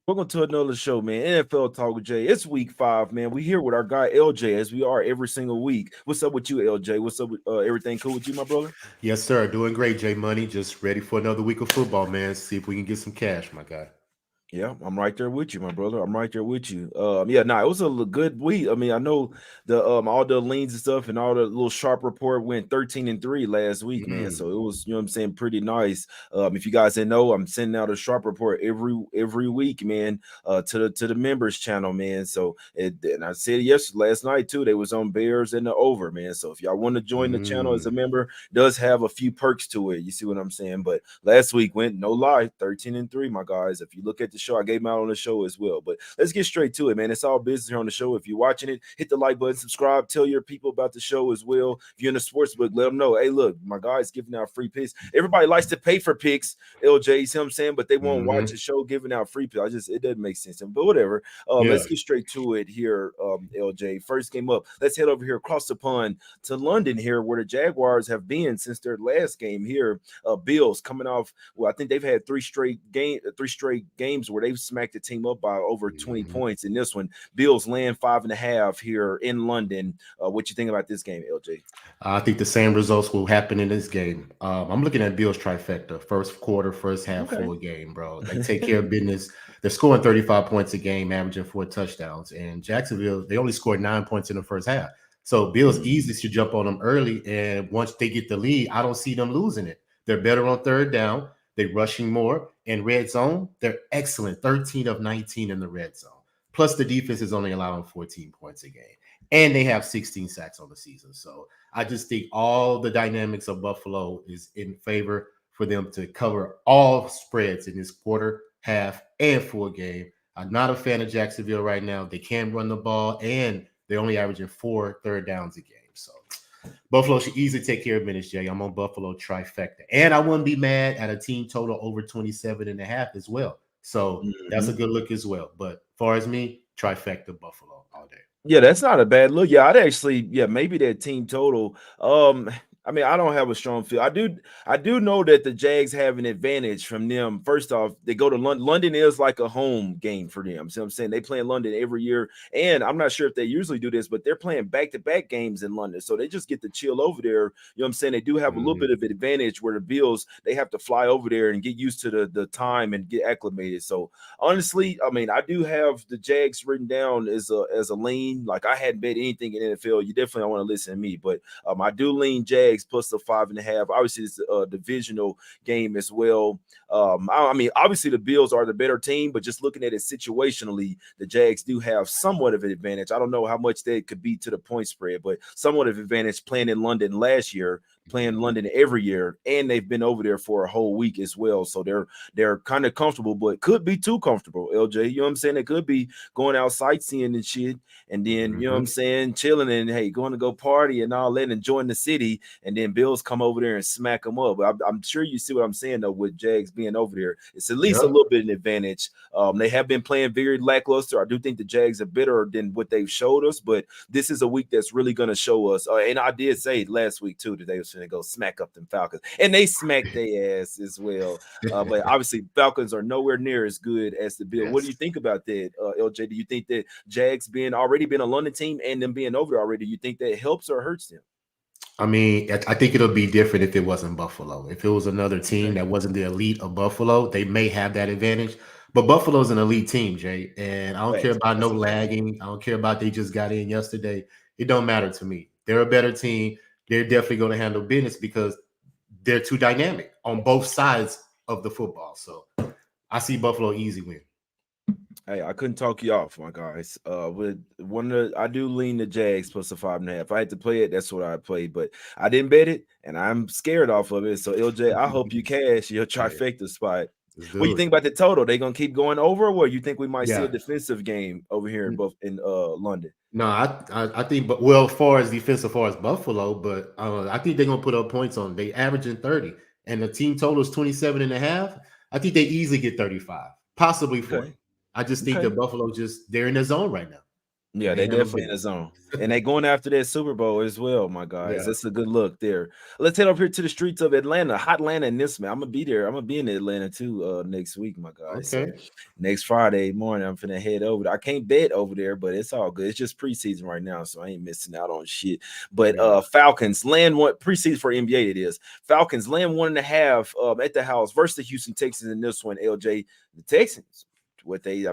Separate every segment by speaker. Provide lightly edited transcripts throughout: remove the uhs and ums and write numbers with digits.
Speaker 1: Welcome to another show, man. NFL Talk with Jay. It's week 5, man. We here with our guy LJ as we are every single week. What's up with you, LJ? What's up with everything cool with you, my brother?
Speaker 2: Yes, sir. Doing great, J Money. Just ready for another week of football, man. See if we can get some cash, my guy.
Speaker 1: Yeah, I'm right there with you, my brother. I'm right there with you. It was a good week. I mean, I know the all the leans and stuff and all the little sharp report went 13-3 last week, man. So it was, what I'm saying, pretty nice. If you guys didn't know, I'm sending out a sharp report every week, man, to the members channel, man. So and I said last night too, they was on Bears and the over, man. So if y'all want to join the channel as a
Speaker 2: Mm.
Speaker 1: member, it does have a few perks to it. You see what I'm saying? But last week went no lie, 13-3, my guys. If you look at the show, I gave them out on the show as well. But let's get straight to it, man. It's all business here on the show. If you're watching it, hit the like button, subscribe, tell your people about the show as well. If you're in the sports book, let them know. Hey, look, my guy's giving out free picks. Everybody likes to pay for picks, LJ. You see what I'm saying? But they won't watch the
Speaker 2: Hmm.
Speaker 1: show giving out free picks. It doesn't make sense. But whatever.
Speaker 2: Yeah.
Speaker 1: Let's get straight to it here, LJ. First game up. Let's head over here across the pond to London here, where the Jaguars have been since their last game here. Bills coming off. Well, I think they've had three straight games where they've smacked the team up by over 20
Speaker 2: Mhm.
Speaker 1: points. In this one, Bills land 5.5 here in London. What you think about this game, LJ?
Speaker 2: I think the same results will happen in this game. I'm looking at Bills trifecta: first quarter, first half,
Speaker 1: Okay.
Speaker 2: full game, bro. They take care of business. They're scoring 35 points a game, averaging 4 touchdowns. And Jacksonville, they only scored 9 points in the first half. So Bills easily should jump on them early. And once they get the lead, I don't see them losing it. They're better on third down. They're rushing more. In red zone, they're excellent. 13 of 19 in the red zone. Plus, the defense is only allowing 14 points a game. And they have 16 sacks on the season. So I just think all the dynamics of Buffalo is in favor for them to cover all spreads in this quarter, half, and full game. I'm not a fan of Jacksonville right now. They can't run the ball, and they're only averaging 4 third downs a game. So Buffalo should easily take care of minutes, Jay. I'm on Buffalo trifecta. And I wouldn't be mad at a team total over 27 and a half as well. So that's a
Speaker 1: Mhm.
Speaker 2: good look as well. But as far as me, trifecta Buffalo all day.
Speaker 1: Yeah, that's not a bad look. Yeah, I'd actually, yeah, maybe that team total. I mean, I don't have a strong feel. I do know that the Jags have an advantage from them. First off, they go to London. London is like a home game for them. See what I'm saying? They play in London every year. And I'm not sure if they usually do this, but they're playing back-to-back games in London. So they just get to chill over there. You know what I'm saying? They do have a little bit
Speaker 2: Mhm.
Speaker 1: of an advantage where the Bills, they have to fly over there and get used to the time and get acclimated. So honestly, I mean, I do have the Jags written down as a lean. Like I hadn't bet anything in NFL. You definitely don't want to listen to me, but I do lean Jags plus the 5.5. Obviously, it's a divisional game as well. I mean, obviously the Bills are the better team, but just looking at it situationally, the Jags do have somewhat of an advantage. I don't know how much they could be to the point spread, but somewhat of advantage playing in London last year, playing
Speaker 2: Mhm.
Speaker 1: London every year, and they've been over there for a whole week as well. So they're kind of comfortable, but could be too comfortable, LJ. You know what I'm saying? They could be going out sightseeing and shit, and then you know what I'm
Speaker 2: Mhm.
Speaker 1: saying, chilling and hey, going to go party and all that, enjoying the city, and then Bills come over there and smack them up. But I'm sure you see what I'm saying though, with Jags being over there, it's at least a
Speaker 2: Yep.
Speaker 1: little bit of an advantage. They have been playing very lackluster. I do think the Jags are better than what they've showed us, but this is a week that's really going to show us. And I did say last week too that they was going to go smack up them Falcons, and they smacked their ass as well. But obviously, Falcons are nowhere near as good as the Bills. What do
Speaker 2: Yes.
Speaker 1: you think about that, LJ? Do you think that Jags being already been a London team and them being over there already, do you think that helps or hurts them?
Speaker 2: I mean, I think it'll be different if it wasn't Buffalo. If it was another team
Speaker 1: Okay.
Speaker 2: that wasn't the elite of Buffalo, they may have that advantage. But Buffalo's an elite team, Jay. And I don't care
Speaker 1: Facts.
Speaker 2: about no
Speaker 1: That's a fact.
Speaker 2: lagging. I don't care about they just got in yesterday. It don't matter to me. They're a better team. They're definitely going to handle business because they're too dynamic on both sides of the football. So I see Buffalo easy win.
Speaker 1: Hey, I couldn't talk you off, my guys. With one of I do lean the Jags plus the 5.5. If I had to play it, that's what I played, but I didn't bet it, and I'm scared off of it. So LJ, I hope you cash your
Speaker 2: Hey,
Speaker 1: trifecta spot.
Speaker 2: let's
Speaker 1: What do
Speaker 2: do
Speaker 1: you
Speaker 2: it.
Speaker 1: think about the total? They gonna keep going over, or you think we might see a
Speaker 2: Yeah.
Speaker 1: defensive game over here in both in London?
Speaker 2: No, I think, but well, as far as defense, as far as Buffalo, but I think they're gonna put up points on. They averaging 30, and the team total is 27 and a half. I think they easily get 35, possibly 40.
Speaker 1: Okay.
Speaker 2: I just think
Speaker 1: Okay.
Speaker 2: that Buffalo just they're in their zone right now.
Speaker 1: Yeah,
Speaker 2: and they
Speaker 1: they
Speaker 2: handle
Speaker 1: definitely in the
Speaker 2: business.
Speaker 1: zone. And they going after that Super Bowl as well, my guys.
Speaker 2: Yeah.
Speaker 1: That's a good look there. Let's head up here to the streets of Atlanta. Hot Atlanta in this man. I'm gonna be there. I'm gonna be in Atlanta too next week, my guys. So
Speaker 2: Okay.
Speaker 1: next Friday morning, I'm finna head over there. I can't bet over there, but it's all good. It's just preseason right now, so I ain't missing out on shit. But
Speaker 2: Yeah.
Speaker 1: Falcons land one preseason for NBA. It is Falcons land 1.5 at the house versus the Houston Texans in this one. LJ, the Texans what they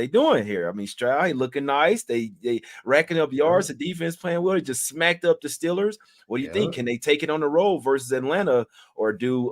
Speaker 1: doing here? I mean, Stroud looking nice. They racking up
Speaker 2: Yeah.
Speaker 1: yards. The defense playing well. They just smacked up the Steelers. What do you
Speaker 2: Yeah.
Speaker 1: think? Can they take it on the road versus Atlanta, or do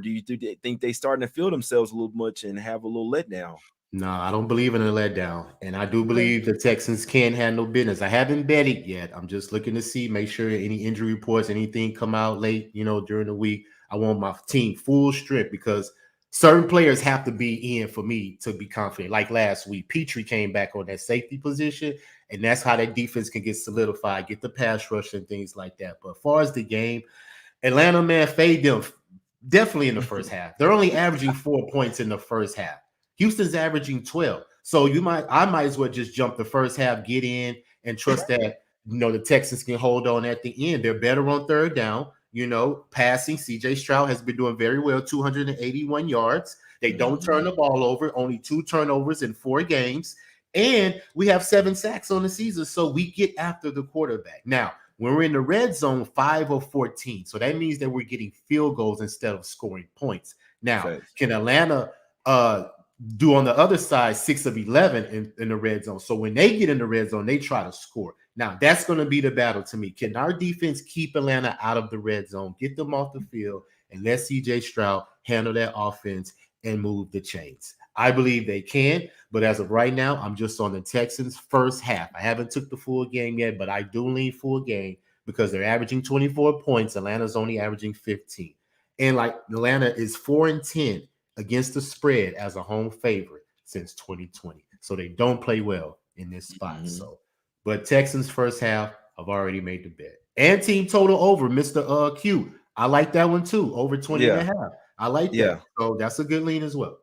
Speaker 1: you think they starting to feel themselves a little much and have a little letdown?
Speaker 2: No, I don't believe in a letdown. And I do
Speaker 1: Okay.
Speaker 2: believe the Texans can handle business. I haven't bet it yet. I'm just looking to see, make sure any injury reports, anything come out late, during the week. I want my team full strength because certain players have to be in for me to be confident. Like last week, Petrie came back on that safety position, and that's how that defense can get solidified, get the pass rush and things like that. But as far as the game, Atlanta, man, fade them definitely in the first half. They're only averaging 4 points in the first half. Houston's averaging 12. So I might as well just jump the first half, get in, and trust that the Texans can hold on at the end. They're better on third down. Passing. CJ Stroud has been doing very well, 281 yards. They don't turn the ball over, only 2 turnovers in 4 games. And we have 7 sacks on the season. So we get after the quarterback. Now, when we're in the red zone, 5 of 14. So that means that we're getting field goals instead of scoring points. Now,
Speaker 1: Facts.
Speaker 2: can Atlanta do on the other side 6 of 11 in the red zone? So when they get in the red zone, they try to score. Now, that's going to be the battle to me. Can our defense keep Atlanta out of the red zone, get them off the field, and let CJ Stroud handle that offense and move the chains? I believe they can, but as of right now, I'm just on the Texans first half. I haven't took the full game yet, but I do lean full game because they're averaging 24 points. Atlanta's only averaging 15. And like Atlanta is 4-10 against the spread as a home favorite since 2020. So they don't play well in this spot.
Speaker 1: Mm-hmm.
Speaker 2: So, but Texans first half, I've already made the bet. And team total over, Mr. Q. I like that one too, over 20 and a
Speaker 1: Yeah,
Speaker 2: half. I like
Speaker 1: yeah.
Speaker 2: that. So that's a good lean as well.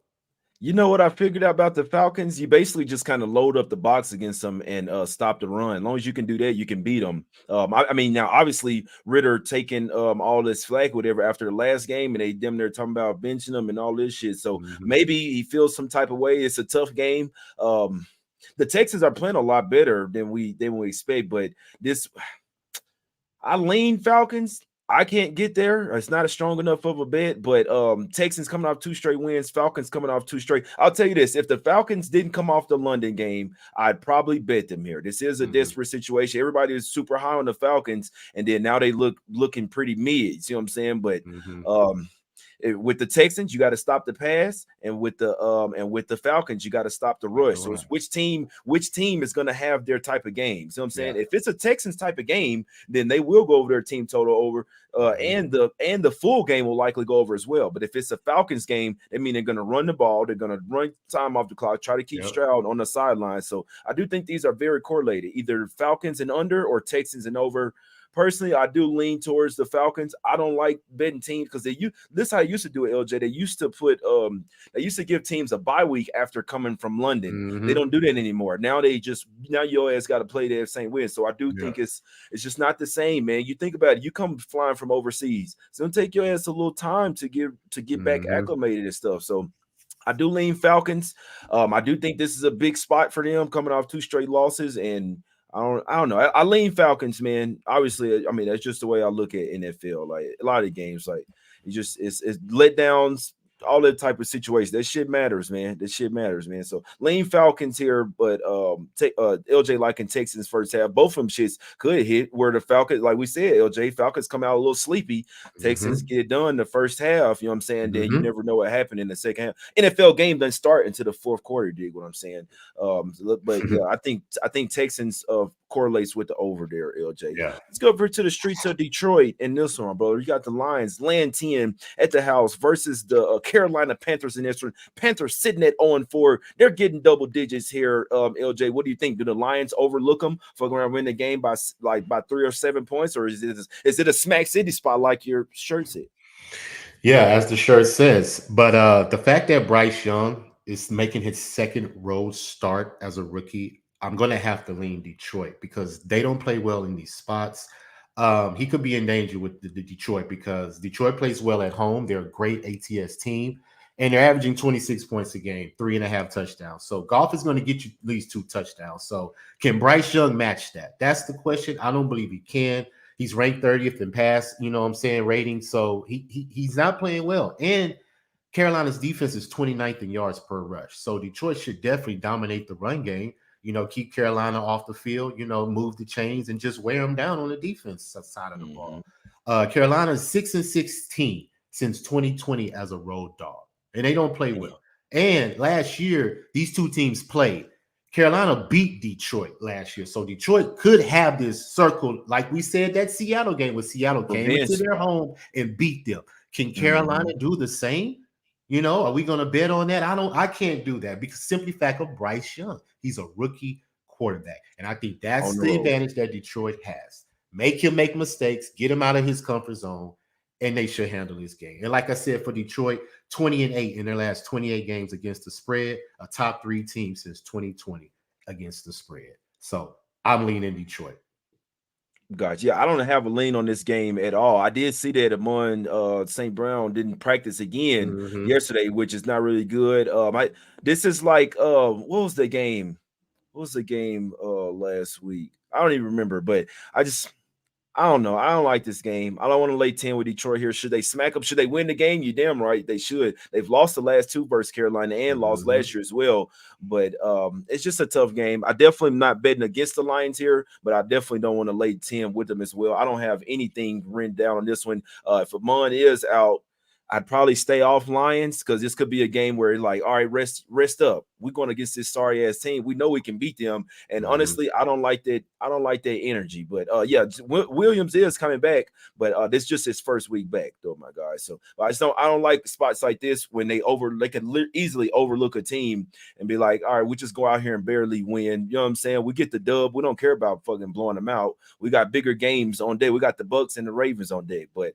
Speaker 1: You know what I figured out about the Falcons? You basically just kind of load up the box against them and stop the run. As long as you can do that, you can beat them. I mean, now obviously Ritter taking all this flag, whatever, after the last game, and they them there talking about benching them and all this shit. So maybe he feels some type of way. It's a tough game. The Texans are playing a lot better than we expect, but this I lean Falcons. I can't get there. It's not a strong enough of a bet, but Texans coming off 2 straight wins, Falcons coming off 2 straight. I'll tell you this, if the Falcons didn't come off the London game, I'd probably bet them here. This is a desperate situation. Everybody is super high on the Falcons, and then now they looking pretty mid. You see what I'm saying? But with the Texans, you got to stop the pass, and with the Falcons, you got to stop the rush. So it's which team is going to have their type of game. See what I'm saying? If it's a Texans type of game, then they will go over their team total over, and the full game will likely go over as well. But if it's a Falcons game, I mean they're going to run the ball, they're going to run time off the clock, try to keep Stroud on the sideline. So I do think these are very correlated, either Falcons and under or Texans and over. Personally, I do lean towards the Falcons. I don't like betting teams because this is how I used to do it, LJ. They used to give teams a bye week after coming from London. They don't do that anymore. Now your ass got to play that same win. So I do think it's just not the same, man. You think about it, you come flying from overseas. It's gonna take your ass a little time to get back acclimated and stuff. So I do lean Falcons. I do think this is a big spot for them coming off 2 straight losses, and I don't know. I lean Falcons, man. Obviously, I mean that's just the way I look at NFL. Like a lot of games, like it's letdowns, all that type of situation. That shit matters, man. That shit matters, man. So lean Falcons here, but take LJ liking Texans first half. Both of them shits could hit where the Falcons, like we said, LJ Falcons come out a little sleepy. Texans get it done the first half. You know what I'm saying? Then you never know what happened in the second half. NFL game doesn't start until the fourth quarter. Dig what I'm saying? But yeah, I think Texans correlates with the over there, LJ.
Speaker 2: Yeah.
Speaker 1: Let's go over to the streets of Detroit in this one, bro. You got the Lions land 10 at the house versus the Carolina Panthers in this one. Panthers sitting at 0-4. They're getting double digits here. LJ, what do you think? Do the Lions overlook them for going to win the game by 3 or 7 points, or is it a smack city spot like your shirt said?
Speaker 2: Yeah, as the shirt says. But the fact that Bryce Young is making his second road start as a rookie, I'm going to have to lean Detroit because they don't play well in these spots. He could be in danger with the Detroit because Detroit plays well at home. They're a great ATS team, and they're averaging 26 points a game, 3.5 touchdowns. So Goff is going to get you at least 2 touchdowns. So can Bryce Young match that? That's the question. I don't believe he can. He's ranked 30th in pass, rating. So he's not playing well. And Carolina's defense is 29th in yards per rush. So Detroit should definitely dominate the run game, keep Carolina off the field, move the chains and just wear them down on the defense side of the ball. Carolina's 6-16 since 2020 as a road dog, and they don't play well. And last year, these two teams played. Carolina beat Detroit last year. So Detroit could have this circle, like we said, that Seattle game where Seattle came into their home and beat them. Can Carolina do the same? Are we going to bet on that? I can't do that because simply fact of Bryce Young. He's a rookie quarterback. And I think that's the advantage that Detroit has. Make him make mistakes, get him out of his comfort zone, and they should handle this game. And like I said, for Detroit, 20-8 in their last 28 games against the spread, a top 3 team since 2020 against the spread. So I'm leaning Detroit.
Speaker 1: Gotcha. Yeah, I don't have a lean on this game at all. I did see that Amon St. Brown didn't practice again yesterday, which is not really good. This is like what was the game? What was the game last week? I don't even remember, but I don't know. I don't like this game. I don't want to lay 10 with Detroit here. Should they smack them? Should they win the game? You're damn right they should. They've lost the last 2 versus Carolina and lost last year as well. But it's just a tough game. I definitely am not betting against the Lions here, but I definitely don't want to lay 10 with them as well. I don't have anything written down on this one. If Amon is out, I'd probably stay off Lions because this could be a game where like, all right, rest up. We're going against this sorry ass team. We know we can beat them. And honestly, I don't like that. I don't like that energy. But Williams is coming back, but this is just his first week back, though, my guys. So I don't like spots like this when they can easily overlook a team and be like, all right, we just go out here and barely win. You know what I'm saying? We get the dub. We don't care about fucking blowing them out. We got bigger games on deck. We got the Bucks and the Ravens on deck. But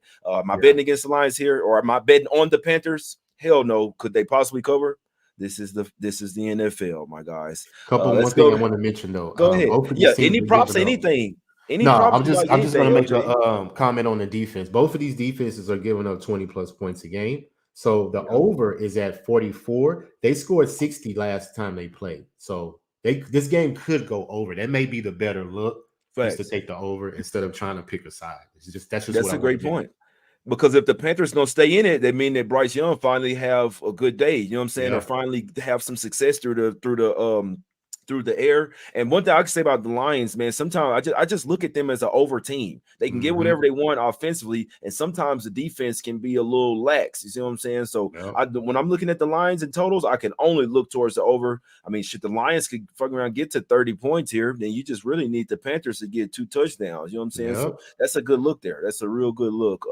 Speaker 1: betting against the Lions here, or am I betting on the Panthers? Hell no. Could they possibly cover? This is the NFL, my guys.
Speaker 2: Couple more things I want to mention though.
Speaker 1: Go ahead. Yeah, any props, anything.
Speaker 2: I'm just going to make a comment on the defense. Both of these defenses are giving up 20 plus points a game. So the over is at 44. They scored 60 last time they played. So this game could go over. That may be the better look. Just to take the over instead of trying to pick a side. That's a great point.
Speaker 1: Because if the Panthers gonna stay in it, that mean that Bryce Young finally have a good day. You know what I'm saying? Or finally have some success through the air. And one thing I can say about the Lions, man, sometimes I just look at them as an over team. They can get whatever they want offensively, and sometimes the defense can be a little lax. You see what I'm saying? So when I'm looking at the Lions and totals, I can only look towards the over. I mean, shit, the Lions could fucking around get to 30 points here, then you just really need the Panthers to get 2 touchdowns. You know what I'm saying? So that's a good look there. That's a real good look.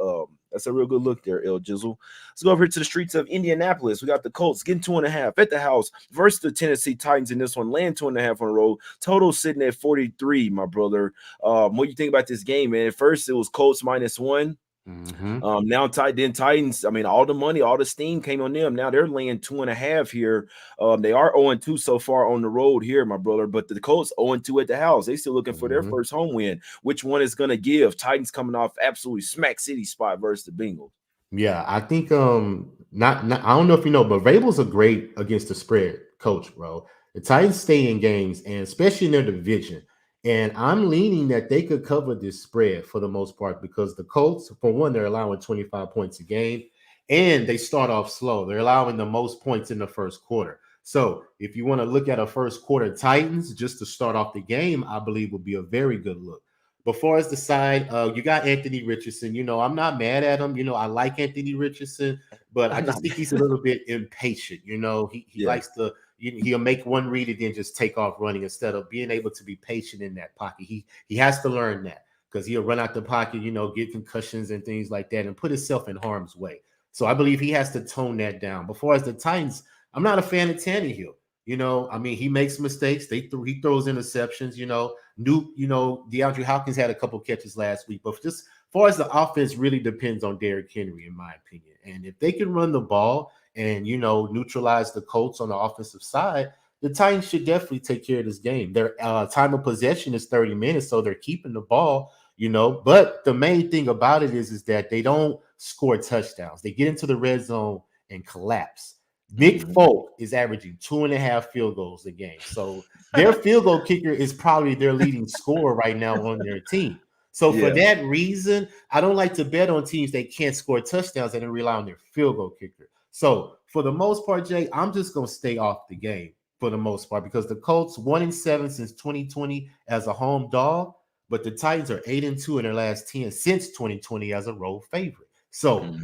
Speaker 1: That's a real good look there, El Jizzle. Let's go over here to the streets of Indianapolis. We got the Colts getting 2.5 at the house versus the Tennessee Titans in this one, laying 2.5 on the road. Total sitting at 43, my brother. What do you think about this game, man? At first, it was Colts -1. Now Titans, I mean, all the money, all the steam came on them. Now they're laying 2.5 here. They are 0-2 so far on the road here, my brother. But the Colts 0-2 at the house. They still looking for their first home win. Which one is gonna give? Titans coming off absolutely smack city spot versus the Bengals.
Speaker 2: Yeah, I think not I don't know if you know, but Vrabel's a great against the spread coach, bro. The Titans stay in games, and especially in their division. And I'm leaning that they could cover this spread for the most part because the Colts, for one, they're allowing 25 points a game, and they start off slow. They're allowing the most points in the first quarter. So if you want to look at a first quarter Titans just to start off the game, I believe would be a very good look. But far as the side, you got Anthony Richardson. I'm not mad at him. I like Anthony Richardson, but I just think he's a little bit impatient. He likes to – he'll make one read and then just take off running instead of being able to be patient in that pocket. He has to learn that because he'll run out the pocket, get concussions and things like that and put himself in harm's way. So I believe he has to tone that down. Before as the Titans, I'm not a fan of Tannehill. I mean, he makes mistakes. He throws interceptions. DeAndre Hopkins had a couple catches last week, but just as far as the offense really depends on Derrick Henry, in my opinion. And if they can run the ball and neutralize the Colts on the offensive side, the Titans should definitely take care of this game. Their time of possession is 30 minutes, so they're keeping the ball, But the main thing about it is that they don't score touchdowns. They get into the red zone and collapse. Nick Folk is averaging 2.5 field goals a game. So their field goal kicker is probably their leading scorer right now on their team. So for that reason, I don't like to bet on teams that can't score touchdowns and then rely on their field goal kicker. So for the most part, Jay, I'm just going to stay off the game for the most part because the Colts 1-7 since 2020 as a home dog, but the Titans are 8-2 in their last 10 since 2020 as a road favorite. So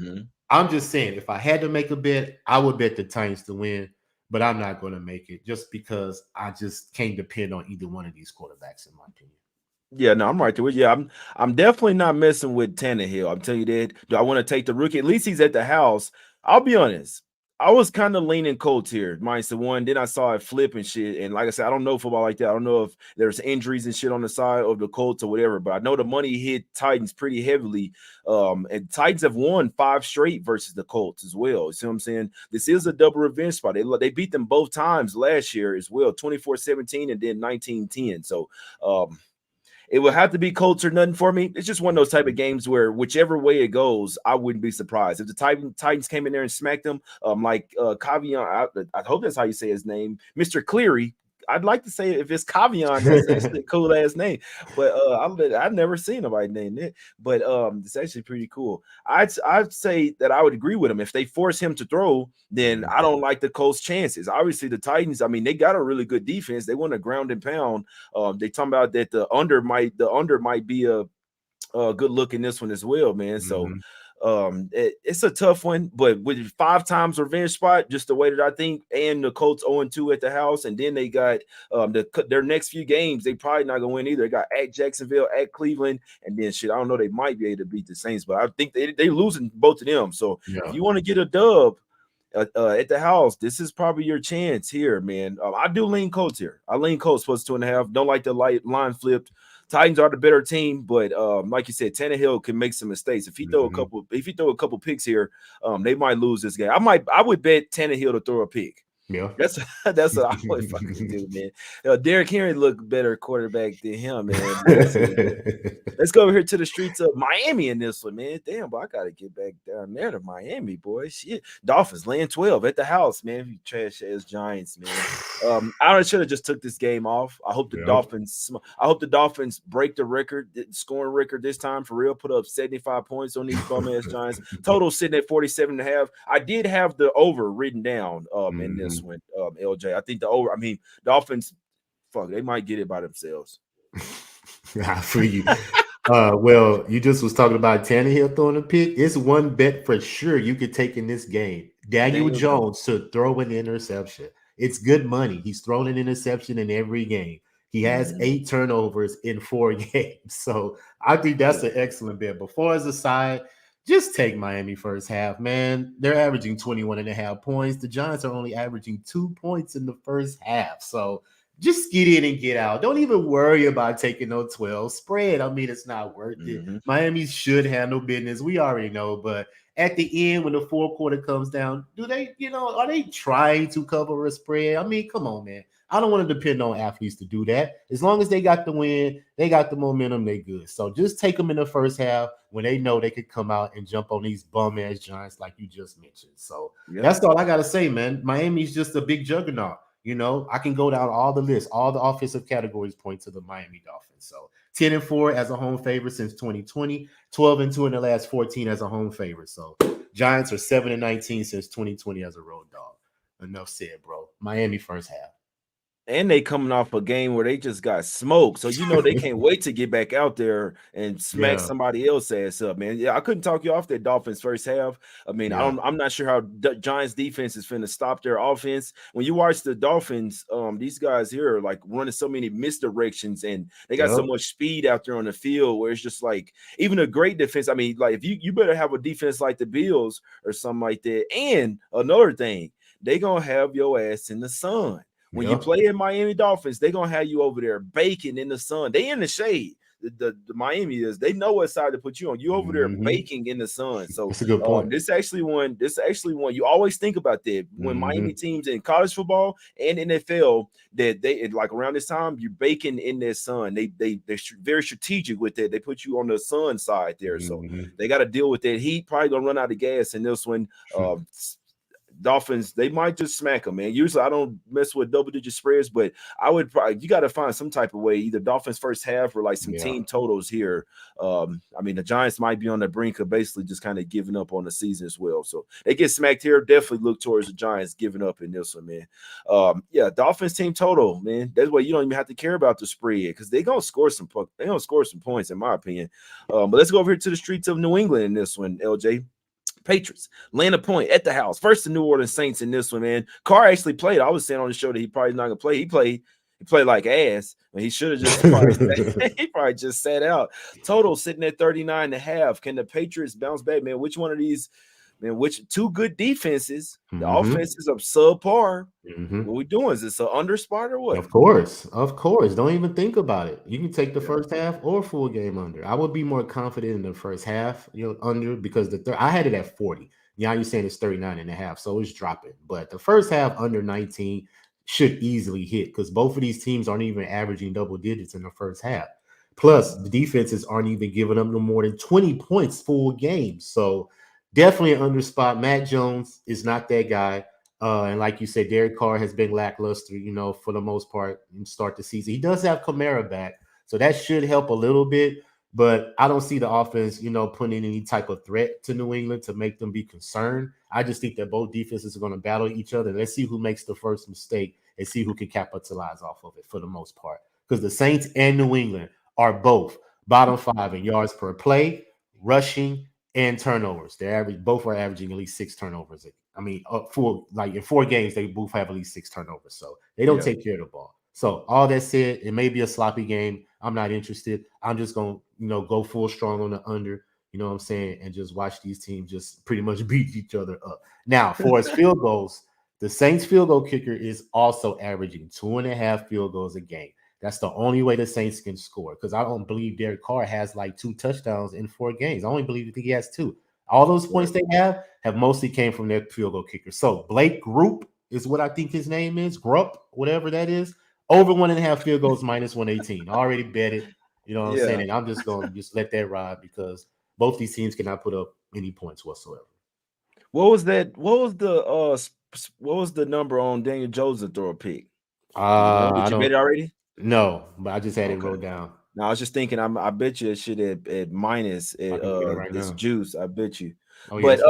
Speaker 2: I'm just saying, if I had to make a bet, I would bet the Titans to win, but I'm not going to make it just because I just can't depend on either one of these quarterbacks, in my opinion.
Speaker 1: Yeah, no, I'm right there with you. I'm definitely not messing with Tannehill. I'm telling you that. Do I want to take the rookie? At least he's at the house. I'll be honest. I was kind of leaning Colts here, -1. Then I saw it flip and shit. And like I said, I don't know football like that. I don't know if there's injuries and shit on the side of the Colts or whatever, but I know the money hit Titans pretty heavily. And Titans have won 5 straight versus the Colts as well. You see what I'm saying? This is a double revenge spot. They beat them both times last year as well, 24-17 and then 19-10. So it would have to be Colts or nothing for me. It's just one of those type of games where whichever way it goes, I wouldn't be surprised. If the Titans came in there and smacked them, like Cavion, I hope that's how you say his name, Mr. Cleary. I'd like to say if it's Cavion, that's actually a cool ass name. But I've never seen nobody name it. But it's actually pretty cool. I'd say that I would agree with him. If they force him to throw, then I don't like the Colts' chances. Obviously, the Titans, I mean, they got a really good defense. They want to ground and pound. They talking about that the under might be a good look in this one as well, man. So it's a tough one, but with 5 times revenge spot, just the way that I think, and the Colts 0-2 at the house, and then they got their next few games, they probably not gonna win either. They got at Jacksonville, at Cleveland, and then shit. I don't know, they might be able to beat the Saints, but I think they losing both of them. So if you want to get a dub at the house, this is probably your chance here, man. I do lean Colts here. I lean Colts plus 2.5. Don't like the line flipped. Titans are the better team, but like you said, Tannehill can make some mistakes. If he throw a couple picks here, they might lose this game. I would bet Tannehill to throw a pick.
Speaker 2: Yeah,
Speaker 1: that's what I would fucking do, man. Derrick Henry look better quarterback than him, man. Let's go over here to the streets of Miami in this one, man. Damn, boy, I gotta get back down there to Miami, boy. Shit, Dolphins laying 12 at the house, man. You trash ass Giants, man. I should have just took this game off. I hope the Dolphins break the scoring record this time for real. Put up 75 points on these bum ass Giants. Total sitting at 47.5. I did have the over written down in this one, LJ. I think the over. I mean, Dolphins, fuck, they might get it by themselves.
Speaker 2: I feel you. Well, you just was talking about Tannehill throwing a pick. It's one bet for sure you could take in this game. Daniel Jones to throw an interception. It's good money. He's thrown an interception in every game. He has 8 turnovers in 4 games. So I think that's an excellent bet. Before as a side, just take Miami first half, man. They're averaging 21.5 points. The Giants are only averaging 2 points in the first half. So just get in and get out. Don't even worry about taking no 12 spread. I mean, it's not worth it. Miami should handle business. We already know. But at the end, when the fourth quarter comes down, are they trying to cover a spread? I mean, come on, man. I don't want to depend on athletes to do that. As long as they got the win, they got the momentum, they good. So just take them in the first half when they know they could come out and jump on these bum-ass Giants like you just mentioned. So that's all I got to say, man. Miami's just a big juggernaut. I can go down all the lists. All the offensive categories point to the Miami Dolphins. So 10-4 as a home favorite since 2020, 12-2 in the last 14 as a home favorite. So Giants are 7-19 since 2020 as a road dog. Enough said, bro. Miami first half.
Speaker 1: And they coming off a game where they just got smoked. So, they can't wait to get back out there and smack somebody else ass up, man. Yeah, I couldn't talk you off that Dolphins first half. I mean, I'm not sure how Giants defense is finna stop their offense. When you watch the Dolphins, these guys here are like running so many misdirections and they got so much speed out there on the field where it's just like even a great defense. I mean, like if you better have a defense like the Bills or something like that. And another thing, they gonna have your ass in the sun. When you play in Miami Dolphins, they're going to have you over there baking in the sun. They in the shade. the Miami is, they know what side to put you on. You over there
Speaker 2: Mm-hmm.
Speaker 1: baking in the sun. So
Speaker 2: That's a good point.
Speaker 1: this actually one you always think about that when Miami teams in college football and NFL, that they like around this time you're baking in their sun. They're very strategic with that. They put you on the sun side there, so they got to deal with that heat. Probably gonna run out of gas in this one. Dolphins, they might just smack them, man. Usually I don't mess with double-digit spreads, but I would probably, you got to find some type of way, either Dolphins first half or like some team totals here. I mean, the Giants might be on the brink of basically just kind of giving up on the season as well. So they get smacked here. Definitely look towards the Giants giving up in this one, man. Dolphins team total, man. That's why you don't even have to care about the spread because they're gonna score some points, in my opinion. But let's go over here to the streets of New England in this one, LJ. Patriots land a point at the house. First, the New Orleans Saints in this one, man. Carr actually played. I was saying on the show that he probably not gonna play. He played like ass. He should have just he probably just sat out. Total sitting at 39.5. Can the Patriots bounce back, man? Which one of these, man? Which two good defenses? The offenses of subpar. What we doing? Is this an under spot or what?
Speaker 2: Of course. Don't even think about it. You can take the first half or full game under. I would be more confident in the first half, under, because I had it at 40. Now you're saying it's 39.5, so it's dropping. But the first half under 19 should easily hit because both of these teams aren't even averaging double digits in the first half. Plus, the defenses aren't even giving up no more than 20 points full game. So definitely an under spot. Matt Jones is not that guy. And like you said, Derek Carr has been lackluster, for the most part, and start the season. He does have Kamara back, so that should help a little bit. But I don't see the offense, putting in any type of threat to New England to make them be concerned. I just think that both defenses are going to battle each other. Let's see who makes the first mistake and see who can capitalize off of it for the most part. Because the Saints and New England are both bottom 5 in yards per play, rushing, and turnovers. Both are averaging at least 6 turnovers. I mean, in 4 games, they both have at least 6 turnovers. So they don't take care of the ball. So all that said, it may be a sloppy game. I'm not interested. I'm just going to, go full strong on the under, you know what I'm saying, and just watch these teams just pretty much beat each other up. Now, for as field goals, the Saints field goal kicker is also averaging 2.5 field goals a game. That's the only way the Saints can score because I don't believe Derek Carr has like 2 touchdowns in 4 games. I only believe he has 2. All those points they have mostly came from their field goal kicker. So Blake Group is what I think his name is, Grupp, whatever that is. Over 1.5 field goals minus 118. Already bet it. You know what I'm saying? And I'm just going to just let that ride because both these teams cannot put up any points whatsoever.
Speaker 1: What was that? What was the number on Daniel Jones to throw a pick? Did you bet it already?
Speaker 2: No, but I just had it wrote down.
Speaker 1: No, I was just thinking. I bet you it should at minus it's
Speaker 2: now.
Speaker 1: juice. I bet you.
Speaker 2: Oh,
Speaker 1: but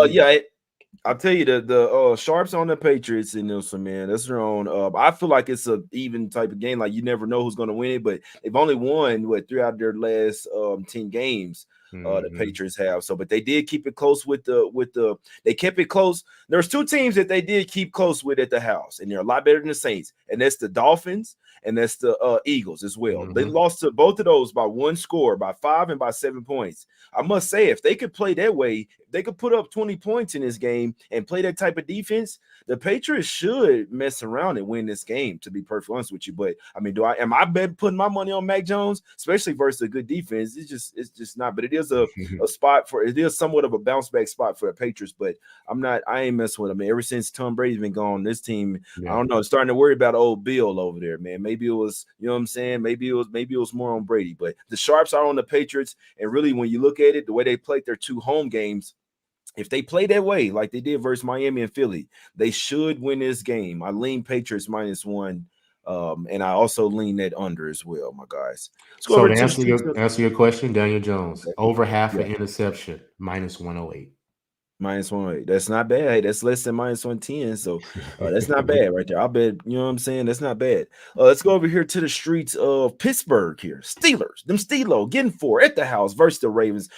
Speaker 1: I'll tell you the sharps on the Patriots in this one, man. That's their own. I feel like it's a even type of game. Like you never know who's going to win it, but they've only won 3 out of their last 10 games. The Patriots have. So, but they did keep it close with the. They kept it close. There's 2 teams that they did keep close with at the house, and they're a lot better than the Saints, and that's the Dolphins and that's the Eagles as well. They lost to both of those by 1 score, by 5 and by 7 points. I must say, if they could play that way, if they could put up 20 points in this game and play that type of defense, the Patriots should mess around and win this game, to be perfectly honest with you. But I mean, am I putting my money on Mac Jones, especially versus a good defense? It's just not, but it is a spot it is somewhat of a bounce back spot for the Patriots, but I ain't messing with them. Ever since Tom Brady's been gone, this team, I don't know, starting to worry about old Bill over there, man. Maybe it was, you know what I'm saying? Maybe it was more on Brady, but the sharps are on the Patriots. And really, when you look at it, the way they played their 2 home games, if they play that way, like they did versus Miami and Philly, they should win this game. I lean Patriots -1. And I also lean that under as well, my guys.
Speaker 2: So to answer your question, Daniel Jones, over half an interception, -108.
Speaker 1: -108. That's not bad. Hey, that's less than -110. So that's not bad right there. I bet, you know what I'm saying? That's not bad. Let's go over here to the streets of Pittsburgh here. Steelers, them Steelo getting 4 at the house versus the Ravens.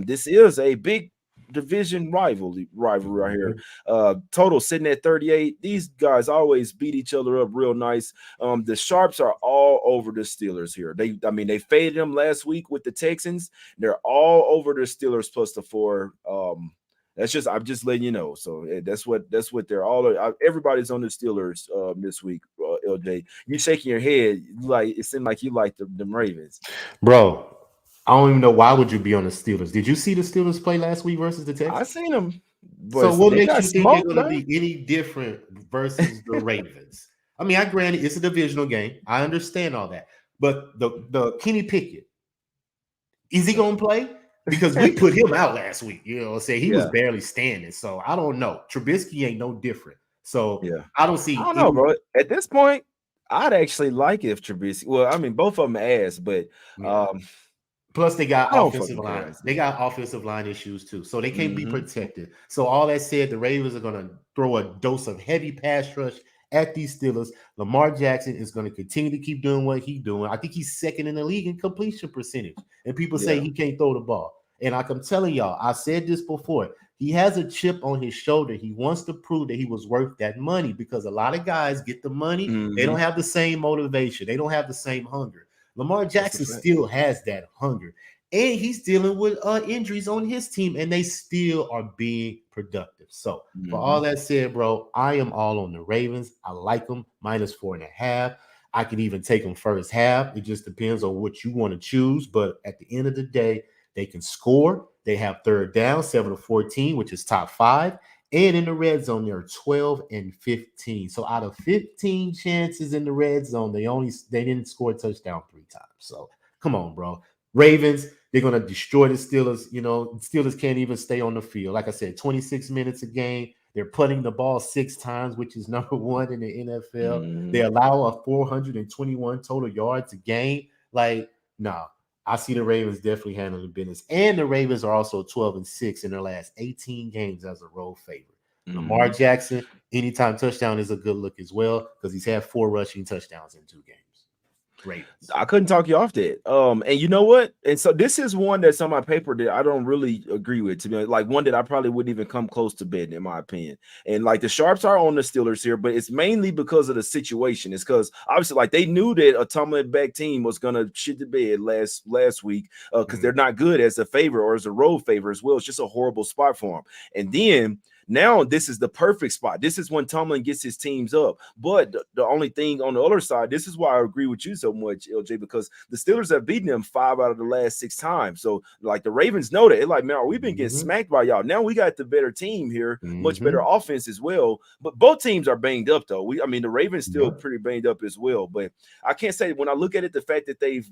Speaker 1: This is a big division rivalry right here. Total sitting at 38. These guys always beat each other up real nice. The sharps are all over the Steelers here. They faded them last week with the Texans. They're all over the Steelers plus the 4. I'm just letting you know. So that's what they're all. Everybody's on the Steelers this week. LJ, you shaking your head like it seemed like you like the Ravens,
Speaker 2: Bro. I don't even know why would you be on the Steelers. Did you see the Steelers play last week versus the
Speaker 1: I
Speaker 2: Texans?
Speaker 1: seen them,
Speaker 2: So
Speaker 1: but
Speaker 2: what
Speaker 1: they
Speaker 2: makes
Speaker 1: got
Speaker 2: you think they're
Speaker 1: smoked,
Speaker 2: going to
Speaker 1: man.
Speaker 2: be any different versus the Ravens? I mean, I granted it's a divisional game. I understand all that. But the Kenny Pickett, is he going to play? Because we put him out last week. You know, say he was
Speaker 1: Yeah,
Speaker 2: barely standing. So I don't know. Trubisky ain't no different. So
Speaker 1: yeah.
Speaker 2: I don't
Speaker 1: I
Speaker 2: see
Speaker 1: don't know,
Speaker 2: any.
Speaker 1: bro. At this point, I'd actually like it if Trubisky. Well, I mean, both of them ass, but
Speaker 2: Yeah.
Speaker 1: um,
Speaker 2: Plus, they got
Speaker 1: I don't
Speaker 2: offensive
Speaker 1: fucking
Speaker 2: line.
Speaker 1: care.
Speaker 2: They got offensive line issues too, so they can't be
Speaker 1: Mm-hmm.
Speaker 2: protected. So all that said, the Ravens are going to throw a dose of heavy pass rush at these Steelers. Lamar Jackson is going to continue to keep doing what he's doing. I think he's second in the league in completion percentage, and people say
Speaker 1: Yeah.
Speaker 2: he can't throw the ball. And like I'm telling y'all, I said this before. He has a chip on his shoulder. He wants to prove that he was worth that money because a lot of guys get the money. They
Speaker 1: Mm-hmm.
Speaker 2: don't have the same motivation. They don't have the same hunger. Lamar
Speaker 1: That's a
Speaker 2: Jackson
Speaker 1: fact.
Speaker 2: still has that hunger. And he's dealing with injuries on his team, and they still are being productive. So, for
Speaker 1: Mm-hmm.
Speaker 2: all that said, bro, I am all on the Ravens. I like them -4.5. I can even take them first half. It just depends on what you want to choose. But at the end of the day, they can score. They have third down, 7-14, which is top 5. And in the red zone, they're 12 and 15. So out of 15 chances in the red zone, they didn't score a touchdown 3 times. So come on, bro. Ravens, they're gonna destroy the Steelers. You know, Steelers can't even stay on the field. Like I said, 26 minutes a game. They're putting the ball 6 times, which is number 1 in the NFL. They
Speaker 1: Mm-hmm.
Speaker 2: allow a 421 total yards a game. Like, no, I see the Ravens definitely handling business. And the Ravens are also 12 and 6 in their last 18 games as a road favorite. Lamar
Speaker 1: Mm-hmm.
Speaker 2: Jackson, anytime touchdown is a good look as well because he's had 4 rushing touchdowns in 2 games. Ravens.
Speaker 1: I couldn't talk you off that. And you know what? And so this is one that's on my paper that I don't really agree with. To be honest, like one that I probably wouldn't even come close to betting, in my opinion. And like the sharps are on the Steelers here, but it's mainly because of the situation. It's because obviously, like they knew that a tumbling back team was gonna shit the bed last week because they're not good as a favor or as a road favor as well. It's just a horrible spot for them. And then now this is the perfect spot. This is when Tomlin gets his teams up. But the only thing on the other side, this is why I agree with you so much, LJ, because the Steelers have beaten them 5 out of the last 6 times. So like the Ravens know that. It's like, man, we've been getting smacked by y'all. Now we got the better team here, much better offense as well. But both teams are banged up though. I mean, the Ravens still pretty banged up as well. But I can't say when I look at it, the fact that the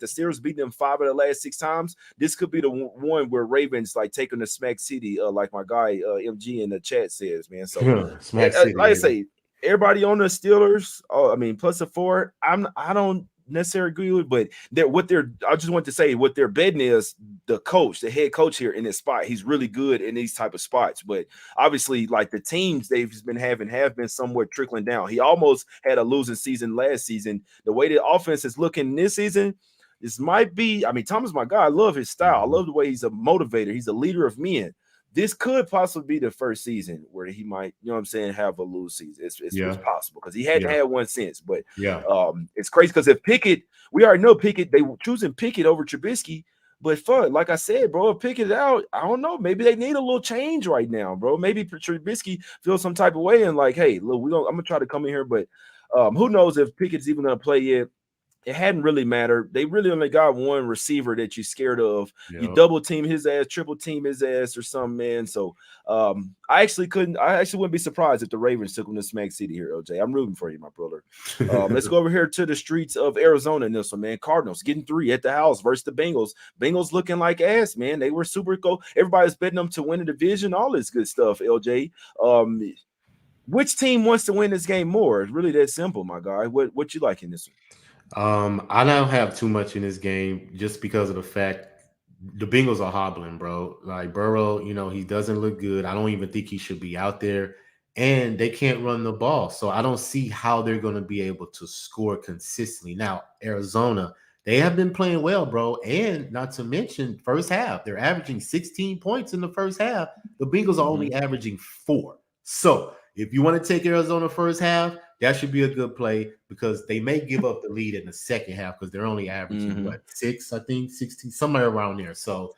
Speaker 1: Steelers beat them 5 of the last 6 times, this could be the one where Ravens like taking the smack city, like my guy MG in the chat says, man. So,
Speaker 2: Smack City.
Speaker 1: like I say, everybody on the Steelers. I mean, plus a 4. I don't necessarily agree with, but I just want to say what they're betting is the head coach here in this spot. He's really good in these type of spots, but obviously, like the teams they've been having have been somewhat trickling down. He almost had a losing season last season. The way the offense is looking this season. This might be, I mean, Thomas, my guy, I love his style. I love the way he's a motivator. He's a leader of men. This could possibly be the first season where he might, you know what I'm saying, have a lose season. It's possible because he hadn't had one since. But it's crazy because if Pickett, we already know Pickett, they were choosing Pickett over Trubisky. But fun, like I said, bro, if Pickett out, I don't know. Maybe they need a little change right now, bro. Maybe Trubisky feels some type of way and like, hey, look, I'm gonna try to come in here, but who knows if Pickett's even gonna play yet. It hadn't really mattered. They really only got one receiver that you're scared of. You double team his ass, triple team his ass, or something, man. So I actually wouldn't be surprised if the Ravens took him to Smack City here, LJ. I'm rooting for you, my brother. Let's go over here to the streets of Arizona in this one, man. Cardinals getting 3 at the house versus the Bengals. Bengals looking like ass, man. They were super cool. Everybody's betting them to win the division, all this good stuff, LJ. Which team wants to win this game more? It's really that simple, my guy. What you like in this one?
Speaker 2: I don't have too much in this game just because of the fact the Bengals are hobbling, bro. Like Burrow, he doesn't look good. I don't even think he should be out there. And they can't run the ball. So I don't see how they're going to be able to score consistently. Now, Arizona, they have been playing well, bro. And not to mention, first half, they're averaging 16 points in the first half. The Bengals are only averaging 4. So if you want to take Arizona first half, that should be a good play because they may give up the lead in the second half because they're only averaging 6, I think 16, somewhere around there. So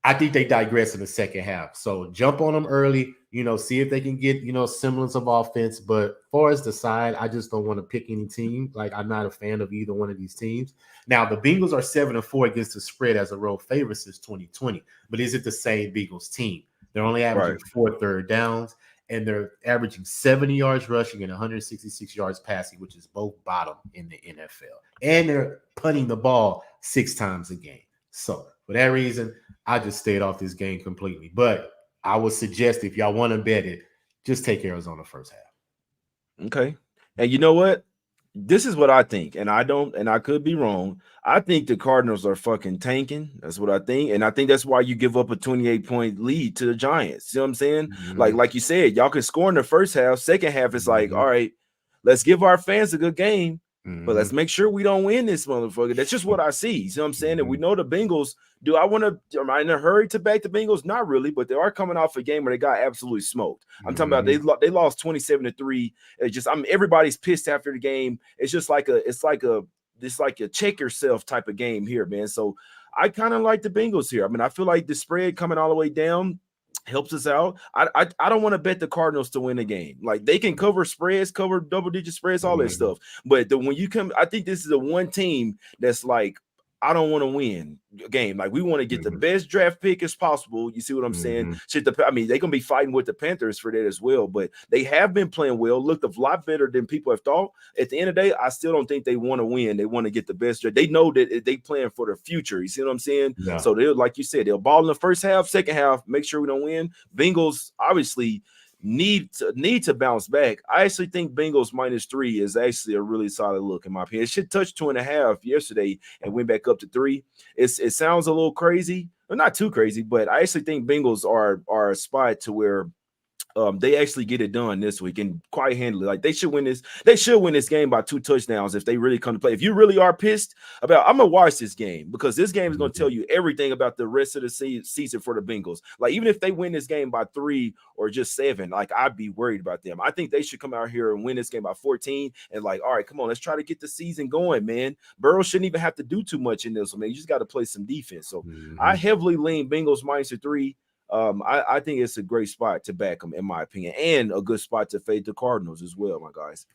Speaker 2: I think they digress in the second half. So jump on them early, see if they can get, semblance of offense. But as far as the side, I just don't want to pick any team. Like, I'm not a fan of either one of these teams. Now, the Bengals are 7-4 against the spread as a road favorite since 2020. But is it the same Bengals team? They're only averaging 4 third downs, and they're averaging 70 yards rushing and 166 yards passing, which is both bottom in the NFL. And they're punting the ball 6 times a game. So for that reason, I just stayed off this game completely. But I would suggest if y'all want to bet it, just take Arizona first half.
Speaker 1: Okay. And you know what? This is what I think, and I could be wrong. I think the Cardinals are fucking tanking. That's what I think. And I think that's why you give up a 28-point lead to the Giants. You know what I'm saying?
Speaker 2: Mm-hmm.
Speaker 1: Like you said, y'all can score in the first half. Second half, it's like, all right, let's give our fans a good game. But let's make sure we don't win this motherfucker. That's just what I see. You know what I'm saying? And we know the Bengals. Am I in a hurry to back the Bengals? Not really, but they are coming off a game where they got absolutely smoked. I'm talking about they lost 27-3. Everybody's pissed after the game. It's just like a check yourself type of game here, man. So I kind of like the Bengals here. I mean, I feel like the spread coming all the way down helps us out. I don't want to bet the Cardinals to win the game. Like, they can cover spreads, cover double-digit spreads, all that stuff. But when you come, I think this is the one team that's like, I don't want to win a game. Like, we want to get the best draft pick as possible. You see what I'm saying? They're going to be fighting with the Panthers for that as well. But they have been playing well, looked a lot better than people have thought. At the end of the day, I still don't think they want to win. They want to get the best draft. They know that they playing for the future. You see what I'm saying? Yeah. So they'll, like you said, they'll ball in the first half, second half, make sure we don't win. Bengals, obviously, need to bounce back. I actually think Bengals -3 is actually a really solid look, in my opinion. It should touch 2.5 yesterday and went back up to 3. It sounds a little crazy, well, not too crazy, but I actually think Bengals are a spot to where they actually get it done this week, and quite handily. Like, they should win this. They should win this game by 2 touchdowns if they really come to play. If you really are pissed about, I'm gonna watch this game, because this game is gonna tell you everything about the rest of the season for the Bengals. Like, even if they win this game by 3 or just 7, like, I'd be worried about them. I think they should come out here and win this game by 14. And like, all right, come on, let's try to get the season going, man. Burrow shouldn't even have to do too much in this one, man. You just got to play some defense. So I heavily lean Bengals -3. I think it's a great spot to back them, in my opinion, and a good spot to fade the Cardinals as well, my guys.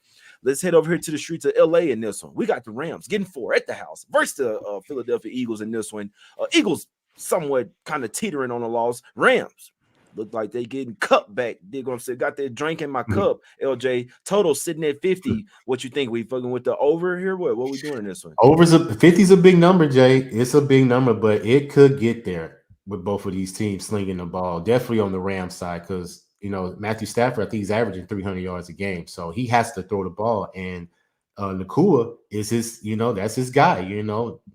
Speaker 1: Let's head over here to the streets of LA in this one. We got the Rams getting 4 at the house versus the Philadelphia Eagles in this one. Eagles somewhat kind of teetering on the loss. Rams look like they getting cup back. They're gonna say, got their drink in my cup. LJ, total sitting at 50. What you think? We fucking with the over here? What we doing in this one?
Speaker 2: 50's a big number, Jay. It's a big number, but it could get there with both of these teams slinging the ball. Definitely on the Rams side, because Matthew Stafford, I think he's averaging 300 yards a game, so he has to throw the ball. And Nakua is his, that's his guy.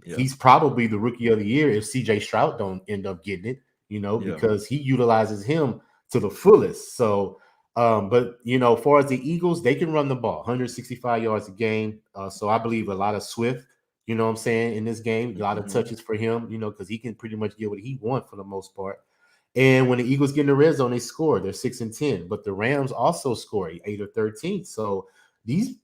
Speaker 2: He's probably the rookie of the year if CJ Stroud don't end up getting it. Because he utilizes him to the fullest. So, but as far as the Eagles, they can run the ball, 165 yards a game. So I believe a lot of Swift. You know what I'm saying? In this game, a lot of touches for him, because he can pretty much get what he wants for the most part. And when the Eagles get in the red zone, they score. They're 6-10. But the Rams also score 8 or 13. So these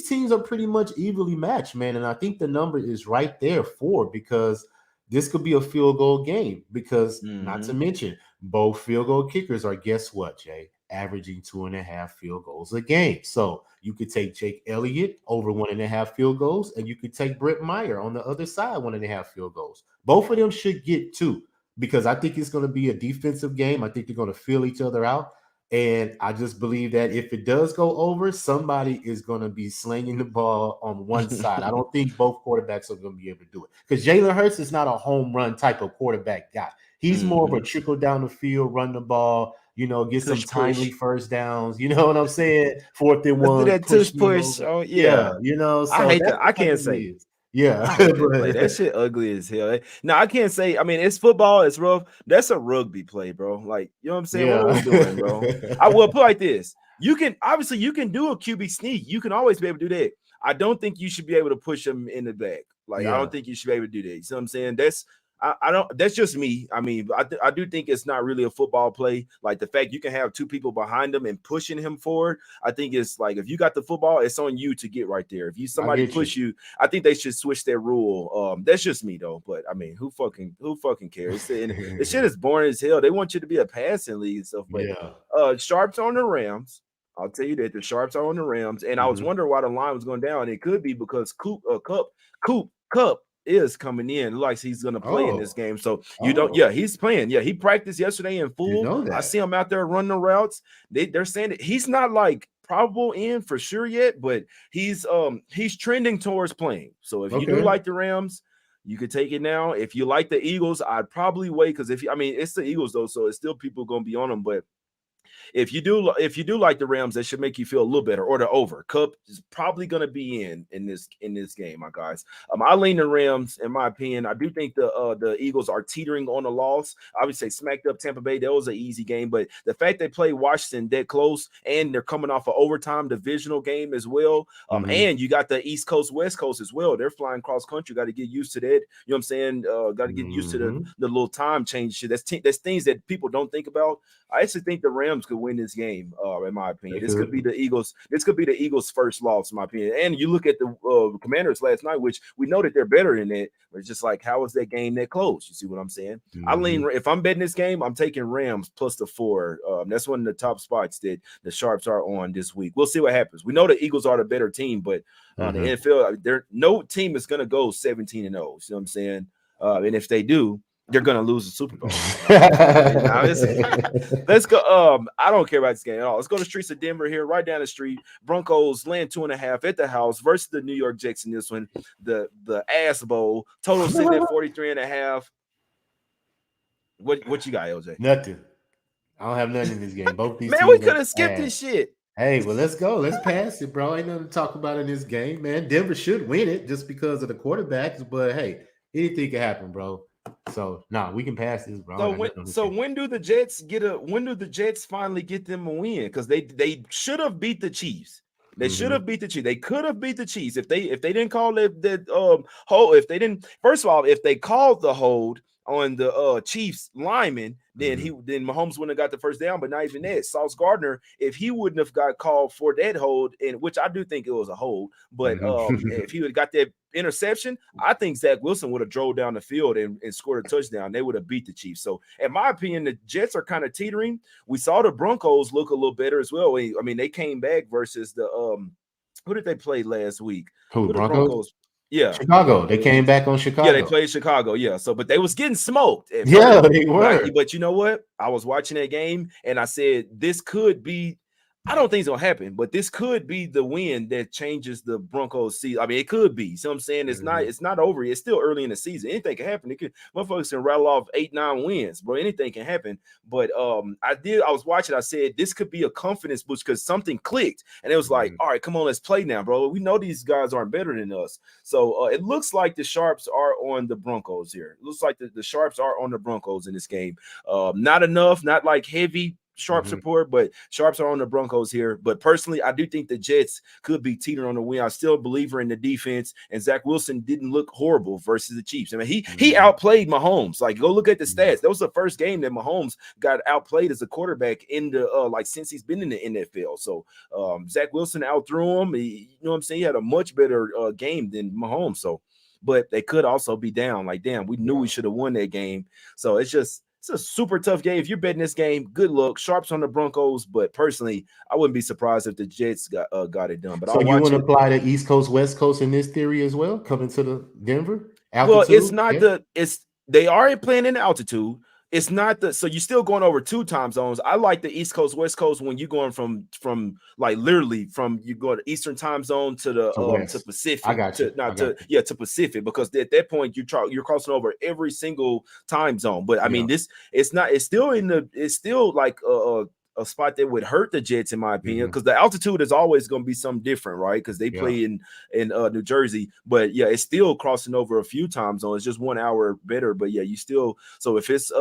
Speaker 2: teams are pretty much evenly matched, man. And I think the number is right there because this could be a field goal game. Because not to mention, both field goal kickers are, guess what, Jay? Averaging 2.5 field goals a game. So you could take Jake Elliott over 1.5 field goals, and you could take Brett Meyer on the other side, 1.5 field goals. Both of them should get 2, because I think it's going to be a defensive game. I think they're going to fill each other out. And I just believe that if it does go over, somebody is going to be slinging the ball on one side. I don't think both quarterbacks are going to be able to do it, because Jalen Hurts is not a home run type of quarterback guy. He's more of a trickle down the field, run the ball, get some timely first downs. You know what I'm saying? 4th and 1.
Speaker 1: That push. Oh, yeah.
Speaker 2: So
Speaker 1: I hate that. I can't say.
Speaker 2: Yeah.
Speaker 1: That shit ugly as hell. No, I can't say. I mean, it's football. It's rough. That's a rugby play, bro. Like, you know what I'm saying?
Speaker 2: Yeah.
Speaker 1: What are we doing, bro? I will put like this. You can do a QB sneak. You can always be able to do that. I don't think you should be able to push them in the back. Like, I don't think you should be able to do that. You see what I'm saying? I don't. That's just me. I mean, I do think it's not really a football play. Like the fact you can have two people behind him and pushing him forward. I think it's like if you got the football, it's on you to get right there. If you
Speaker 2: I
Speaker 1: somebody
Speaker 2: get
Speaker 1: push
Speaker 2: you.
Speaker 1: you, I think they should switch that rule. That's just me though. But I mean, who fucking cares? And the shit is boring as hell. They want you to be a passing league and stuff. But
Speaker 2: Yeah.
Speaker 1: Sharps on the Rams. I'll tell you that the Sharps are on the Rams, and I was
Speaker 2: Mhm.
Speaker 1: wondering why the line was going down. It could be because Cup is coming in. Like he's going to play in this
Speaker 2: Oh.
Speaker 1: game. So you don't.
Speaker 2: Oh.
Speaker 1: Yeah, he's playing. Yeah, he practiced yesterday in
Speaker 2: Didn't
Speaker 1: full.
Speaker 2: know
Speaker 1: I
Speaker 2: that.
Speaker 1: see him out there running the routes. They're saying that he's not like probable in for sure yet, but he's trending towards playing. So if you do
Speaker 2: Okay.
Speaker 1: like the Rams, you could take it now. If you like the Eagles, I'd probably wait because I mean it's the Eagles though, so it's still people going to be on them, but if you do like the Rams, that should make you feel a little better. Or the over. Cup is probably going to be in this game, my guys. I lean the Rams in my opinion. I do think the Eagles are teetering on a loss. Obviously, smacked up Tampa Bay. That was an easy game, but the fact they play Washington that close and they're coming off an overtime divisional game as well.
Speaker 2: Mhm.
Speaker 1: And you got the East Coast, West Coast as well. They're flying cross country. Got to get used to that. You know what I'm saying? Got to get used to
Speaker 2: Mhm.
Speaker 1: the little time change shit. That's things that people don't think about. I actually think the Rams could win this game. In my
Speaker 2: They
Speaker 1: opinion, this could be
Speaker 2: could.
Speaker 1: the Eagles. This could be the Eagles' first loss, in my opinion. And you look at the Commanders last night, which we know that they're better than that. But it's just like, how is that game that close? You see what I'm saying? I lean.
Speaker 2: Mhm.
Speaker 1: If I'm betting this game, I'm taking Rams plus the 4. That's one of the top spots that the Sharps are on this week. We'll see what happens. We know the Eagles are the better team, but the
Speaker 2: Mhm.
Speaker 1: NFL, there no team is going to go 17-0. You know what I'm saying? And if they do, they're going to lose the Super Bowl. Now let's go. I don't care about this game at all. Let's go to the streets of Denver here, right down the street. Broncos land 2.5 at the house versus the New York Jets in this one. The ass bowl. Total sitting at 43.5. What you got, LJ?
Speaker 2: Nothing. I don't have nothing in this game. Both these
Speaker 1: Man, we
Speaker 2: teams
Speaker 1: could
Speaker 2: are
Speaker 1: have skipped this
Speaker 2: ass.
Speaker 1: shit.
Speaker 2: Hey, well, let's go. Let's pass it, bro. Ain't nothing to talk about in this game, man. Denver should win it just because of the quarterbacks, but hey, anything can happen, bro. So, nah, we can pass this, bro. I
Speaker 1: So
Speaker 2: got nothing on this game.
Speaker 1: when do the Jets when do the Jets finally get them a win? Because they should have beat the Chiefs. They should
Speaker 2: Mhm.
Speaker 1: have beat the Chiefs. They could have beat the Chiefs if they didn't call that hold. If they didn't, first of all, if they called the hold on the Chiefs lineman,
Speaker 2: Mhm.
Speaker 1: then Mahomes wouldn't have got the first down. But not even that. Sauce Gardner, if he wouldn't have got called for that hold, and which I do think it was a hold, but
Speaker 2: Mhm.
Speaker 1: if he would have got that interception, I think Zach Wilson would have drove down the field and scored a touchdown. They would have beat the Chiefs. So, in my opinion, the Jets are kind of teetering. We saw the Broncos look a little better as well. I mean, they came back versus the who did they play last week?
Speaker 2: Who,
Speaker 1: Who the
Speaker 2: Broncos?
Speaker 1: Broncos? Yeah,
Speaker 2: Chicago. They came back on
Speaker 1: yeah, they
Speaker 2: Chicago.
Speaker 1: played Chicago. Yeah, so but they was getting smoked at
Speaker 2: Yeah,
Speaker 1: first.
Speaker 2: they were.
Speaker 1: But you know what? I was watching that game and I said this could be. I don't think it's gonna happen, but this could be the win that changes the Broncos season. I mean, it could be. So I'm saying
Speaker 2: Mhm.
Speaker 1: it's not over. It's still early in the season. Anything can happen. It could motherfuckers can rattle off 8-9 wins, bro. Anything can happen. But I was watching. I said this could be a confidence boost because something clicked, and it was like,
Speaker 2: Mhm.
Speaker 1: all right, come on, let's play now, bro. We know these guys aren't better than us. So it looks like the Sharps are on the Broncos here. It looks like the Sharps are on the Broncos in this game. Not enough, not like heavy sharp
Speaker 2: Mhm.
Speaker 1: support, but Sharps are on the Broncos here. But personally, I do think the Jets could be teetering on the win. I'm still a believer in the defense, and Zach Wilson didn't look horrible versus the Chiefs. I mean, he
Speaker 2: Mhm.
Speaker 1: outplayed Mahomes. Like, go look at the
Speaker 2: Mhm.
Speaker 1: stats. That was the first game that Mahomes got outplayed as a quarterback in the like since he's been in the NFL. So Zach Wilson outthrew him. You know what I'm saying? He had a much better game than Mahomes. So, but they could also be down. Like, damn, we knew we
Speaker 2: Yeah.
Speaker 1: should have won that game. So it's a super tough game. If you're betting this game, good luck. Sharps on the Broncos, but personally, I wouldn't be surprised if the Jets got it done. But
Speaker 2: So
Speaker 1: I'll
Speaker 2: you
Speaker 1: watch
Speaker 2: want to
Speaker 1: it.
Speaker 2: apply the East Coast, West Coast in this theory as well, coming to the Denver
Speaker 1: Well, it's
Speaker 2: altitude?
Speaker 1: not
Speaker 2: Yeah.
Speaker 1: it's they are playing in altitude. It's not so you're still going over 2 time zones. I like the East Coast, West Coast when you're going from like literally from you go to Eastern time zone
Speaker 2: To
Speaker 1: to
Speaker 2: West. I
Speaker 1: Pacific
Speaker 2: got
Speaker 1: to
Speaker 2: you. I
Speaker 1: not
Speaker 2: got
Speaker 1: to
Speaker 2: you.
Speaker 1: yeah to Pacific because at that point you're crossing over every single time zone. But I
Speaker 2: Yeah.
Speaker 1: mean this it's not it's still it's still like a spot that would hurt the Jets in my opinion
Speaker 2: Mhm.
Speaker 1: because the altitude is always going to be something different, right? Because they
Speaker 2: Yeah.
Speaker 1: play in New Jersey. But yeah, it's still crossing over a few time zones. It's just 1 hour better. But yeah, you still so if it's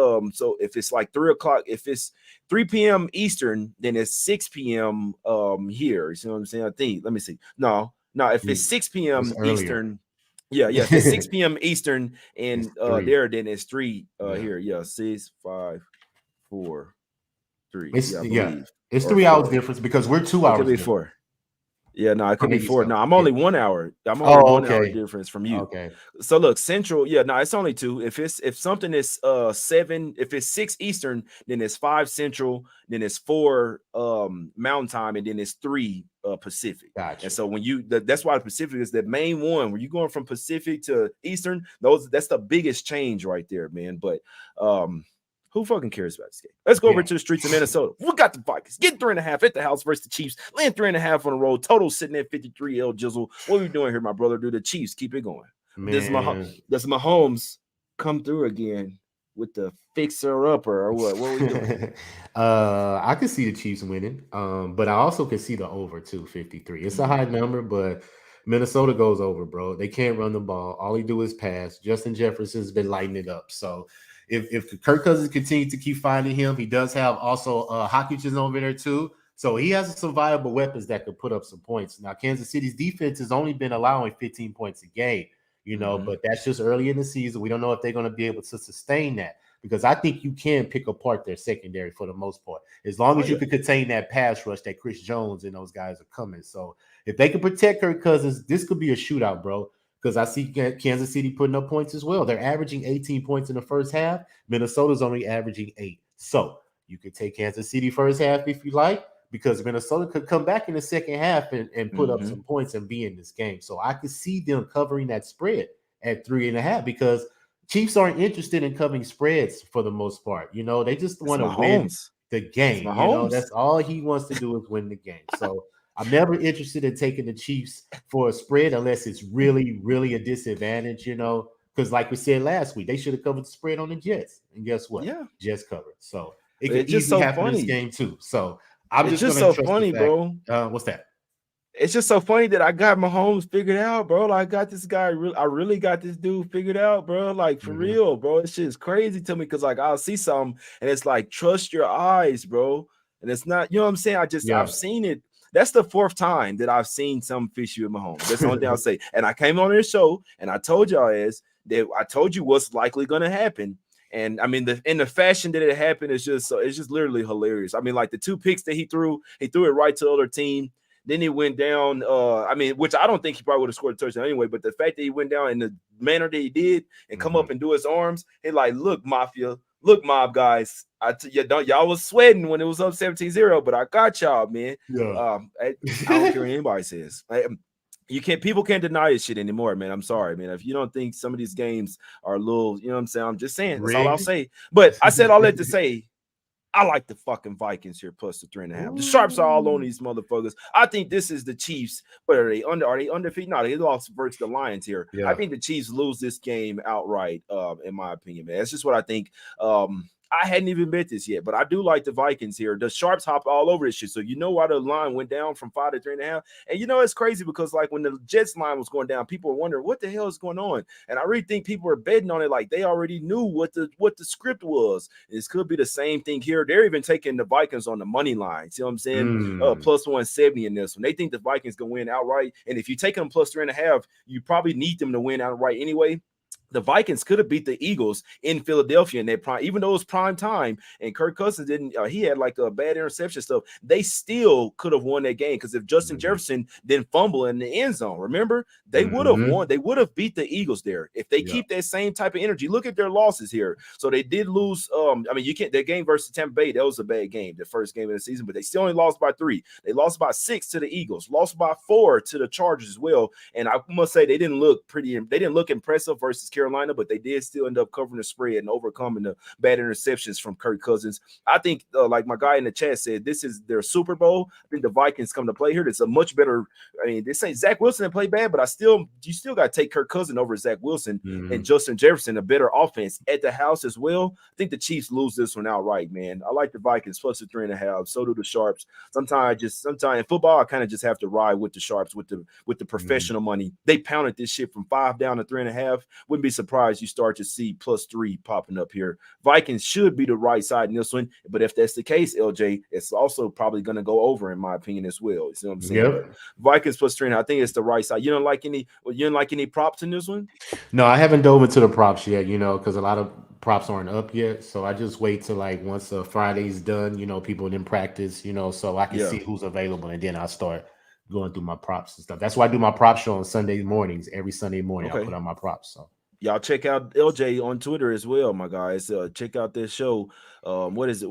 Speaker 1: like 3 o'clock, if it's 3 p.m. Eastern, then it's 6 p.m. Here. You see what I'm saying? I think let me see. No, if it's
Speaker 2: Mm.
Speaker 1: 6
Speaker 2: It's
Speaker 1: p.m.
Speaker 2: earlier.
Speaker 1: Eastern. Yeah. If it's 6 p.m. Eastern
Speaker 2: It's
Speaker 1: and
Speaker 2: 3.
Speaker 1: there, then it's 3
Speaker 2: Yeah.
Speaker 1: here. Yeah, 6, 5, 4, 3.
Speaker 2: It's
Speaker 1: Yeah, I
Speaker 2: yeah.
Speaker 1: believe.
Speaker 2: It's
Speaker 1: Or
Speaker 2: 3 hours
Speaker 1: 4.
Speaker 2: difference because we're 2
Speaker 1: It could
Speaker 2: hours
Speaker 1: be
Speaker 2: different
Speaker 1: 4. Yeah, no, it could
Speaker 2: on
Speaker 1: be
Speaker 2: the East
Speaker 1: 4. No,
Speaker 2: Coast.
Speaker 1: I'm
Speaker 2: Yeah.
Speaker 1: only 1 hour. I'm only
Speaker 2: Oh,
Speaker 1: 1 hour
Speaker 2: okay.
Speaker 1: difference from you.
Speaker 2: Okay.
Speaker 1: So look, Central, yeah, no, it's only 2. If something is 7, if it's 6 Eastern, then it's 5 Central, then it's 4 Mountain Time, and then it's 3 Pacific. And
Speaker 2: Gotcha.
Speaker 1: so when that's why the Pacific is the main one. When you're going from Pacific to Eastern, that's the biggest change right there, man. But who fucking cares about this game? Let's go over
Speaker 2: Yeah.
Speaker 1: to the streets of Minnesota. We got the Vikings. Get 3.5 at the house versus the Chiefs. Land 3.5 on the road. Total sitting at 53. L Jizzle. What are we doing here, my brother? Do the Chiefs keep it going? Does
Speaker 2: Man.
Speaker 1: Mahomes come through again with the fixer upper or what? What are we doing?
Speaker 2: I could see the Chiefs winning. But I also could see the over 253. It's a high number, but Minnesota goes over, bro. They can't run the ball. All he do is pass. Justin Jefferson's been lighting it up. So if Kirk Cousins continues to keep finding him, he does have also Hawkinson over there too. So he has some viable weapons that could put up some points. Now, Kansas City's defense has only been allowing 15 points a game, but that's just early in the season. We don't know if they're going to be able to sustain that because I think you can pick apart their secondary for the most part. As long as you can contain that pass rush that Chris Jones and those guys are coming. So if they can protect Kirk Cousins, this could be a shootout, bro. Because I see Kansas City putting up points as well. They're averaging 18 points in the first half. Minnesota's only averaging 8. So you could take Kansas City first half if you like, because Minnesota could come back in the second half and put up some points and be in this game. So I could see them covering that spread at 3.5 because Chiefs aren't interested in covering spreads for the most part. They just want to win the game. That's all he wants to do is win the game. So I'm never interested in taking the Chiefs for a spread unless it's really, really a disadvantage, because like we said last week, they should have covered the spread on the Jets. And guess what?
Speaker 1: Yeah.
Speaker 2: Jets covered. So it could
Speaker 1: It's just
Speaker 2: easily
Speaker 1: so
Speaker 2: happen in this
Speaker 1: funny.
Speaker 2: game too. So I'm
Speaker 1: It's
Speaker 2: just
Speaker 1: just
Speaker 2: going to
Speaker 1: so
Speaker 2: trust
Speaker 1: funny,
Speaker 2: the fact.
Speaker 1: bro.
Speaker 2: What's that?
Speaker 1: It's just so funny that I got Mahomes figured out, bro. Like, I got this guy. I really got this dude figured out, bro. Like, for real, bro. This shit is crazy to me because, like, I'll see something and it's like, trust your eyes, bro. And it's not, you know what I'm saying? I've seen it. That's the 4th time that I've seen some fishy with Mahomes. That's the only thing I'll say. And I came on this show and I told y'all that I told you what's likely going to happen. And I mean, in the fashion that it happened is it's just literally hilarious. I mean, like the 2 picks that he threw it right to the other team. Then he went down. Which I don't think he probably would have scored a touchdown anyway. But the fact that he went down in the manner that he did and come up and do his arms, he like, look, Mafia, look, mob guys. Y'all was sweating when it was up 17-0, but I got y'all, man.
Speaker 2: Yeah.
Speaker 1: I don't care what anybody says. People can't deny this shit anymore, man. I'm sorry, man. If you don't think some of these games are a little, you know what I'm saying? I'm just saying. That's all I'll say. But I said all that to say, I like the fucking Vikings here plus the 3.5. The sharps are all on these motherfuckers. I think this is the Chiefs. But are they undefeated? No, they lost versus the Lions here.
Speaker 2: Yeah.
Speaker 1: I think the Chiefs lose this game outright, in my opinion, man. That's just what I think. I hadn't even bet this yet, but I do like the Vikings here. The sharps hop all over this shit. So you know why the line went down from 5 to 3.5. And it's crazy because like when the Jets line was going down, people were wondering what the hell is going on. And I really think people were betting on it like they already knew what the script was. This could be the same thing here. They're even taking the Vikings on the money line. See what I'm saying? Plus 170 in this one. They think the Vikings can win outright. And if you take them plus 3.5, you probably need them to win outright anyway. The Vikings could have beat the Eagles in Philadelphia in their prime, even though it was prime time and Kirk Cousins didn't. He had like a bad interception stuff. They still could have won that game because if Justin Jefferson didn't fumble in the end zone, remember they would have won. They would have beat the Eagles there if they keep that same type of energy. Look at their losses here. So they did lose. You can't. Their game versus Tampa Bay, that was a bad game, the first game of the season, but they still only lost by 3. They lost by 6 to the Eagles, lost by 4 to the Chargers as well. And I must say they didn't look pretty. They didn't look impressive versus Carolina, but they did still end up covering the spread and overcoming the bad interceptions from Kirk Cousins. I think, like my guy in the chat said, this is their Super Bowl. I think the Vikings come to play here. It's a much better. This ain't Zach Wilson didn't play bad, but you still got to take Kirk Cousins over Zach Wilson and Justin Jefferson, a better offense at the house as well. I think the Chiefs lose this one outright, man. I like the Vikings plus the 3.5. So do the sharps. Sometimes in football, I kind of just have to ride with the sharps with the professional money. They pounded this shit from 5 down to 3.5. Wouldn't be be surprised you start to see +3 popping up here. Vikings should be the right side in this one, but if that's the case, LJ, it's also probably going to go over, in my opinion, as well. You see what I'm saying?
Speaker 2: Yep.
Speaker 1: Vikings +3, I think it's the right side. You don't like any props in this one?
Speaker 2: No, I haven't dove into the props yet, because a lot of props aren't up yet. So I just wait till like once Friday's done, people in practice, so I can see who's available, and then I'll start going through my props and stuff. That's why I do my prop show on Sunday mornings. Every Sunday morning, I put on my props. So
Speaker 1: y'all check out LJ on Twitter as well, my guys. Check out this show. What is it?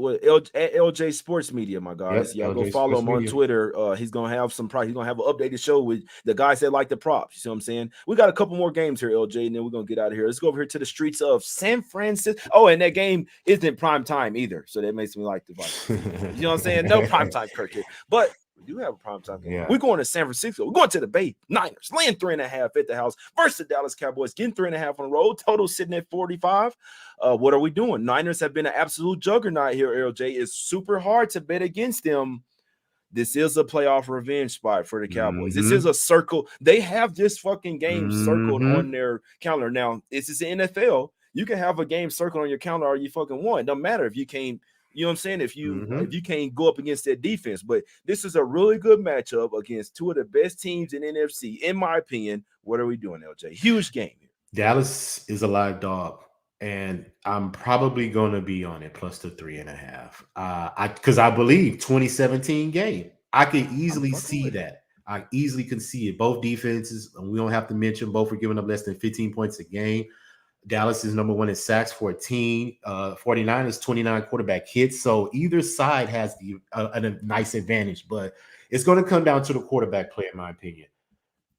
Speaker 1: At LJ Sports Media, my guys. Y'all go follow him on Twitter. He's gonna have some price. He's gonna have an updated show with the guys that like the props. You see what I'm saying? We got a couple more games here, LJ, and then we're gonna get out of here. Let's go over here to the streets of San Francisco. Oh, and that game isn't prime time either, so that makes me like the Vikings. You know what I'm saying? No prime time, Kirk here, but we do have a primetime game. We're going to San Francisco. We're going to the Bay. Niners laying 3.5 at the house versus the Dallas Cowboys, getting 3.5 on the road. Total sitting at 45. What are we doing? Niners have been an absolute juggernaut here, LJ. It's super hard to bet against them. This is a playoff revenge spot for the Cowboys. This is a circle. They have this fucking game circled on their calendar. Now, this is the NFL. You can have a game circled on your calendar or you fucking won. It doesn't matter if you can't. You know what I'm saying? If you can't go up against that defense, but this is a really good matchup against two of the best teams in NFC, in my opinion. What are we doing, LJ? Huge game here.
Speaker 2: Dallas is a live dog, and I'm probably going to be on it plus the 3.5. Because I believe 2017 game, I can easily see that. I easily can see it. Both defenses, and we don't have to mention both are giving up less than 15 points a game. Dallas is number 1 in sacks, 14. 49ers, 29 quarterback hits. So either side has a nice advantage, but it's going to come down to the quarterback play, in my opinion.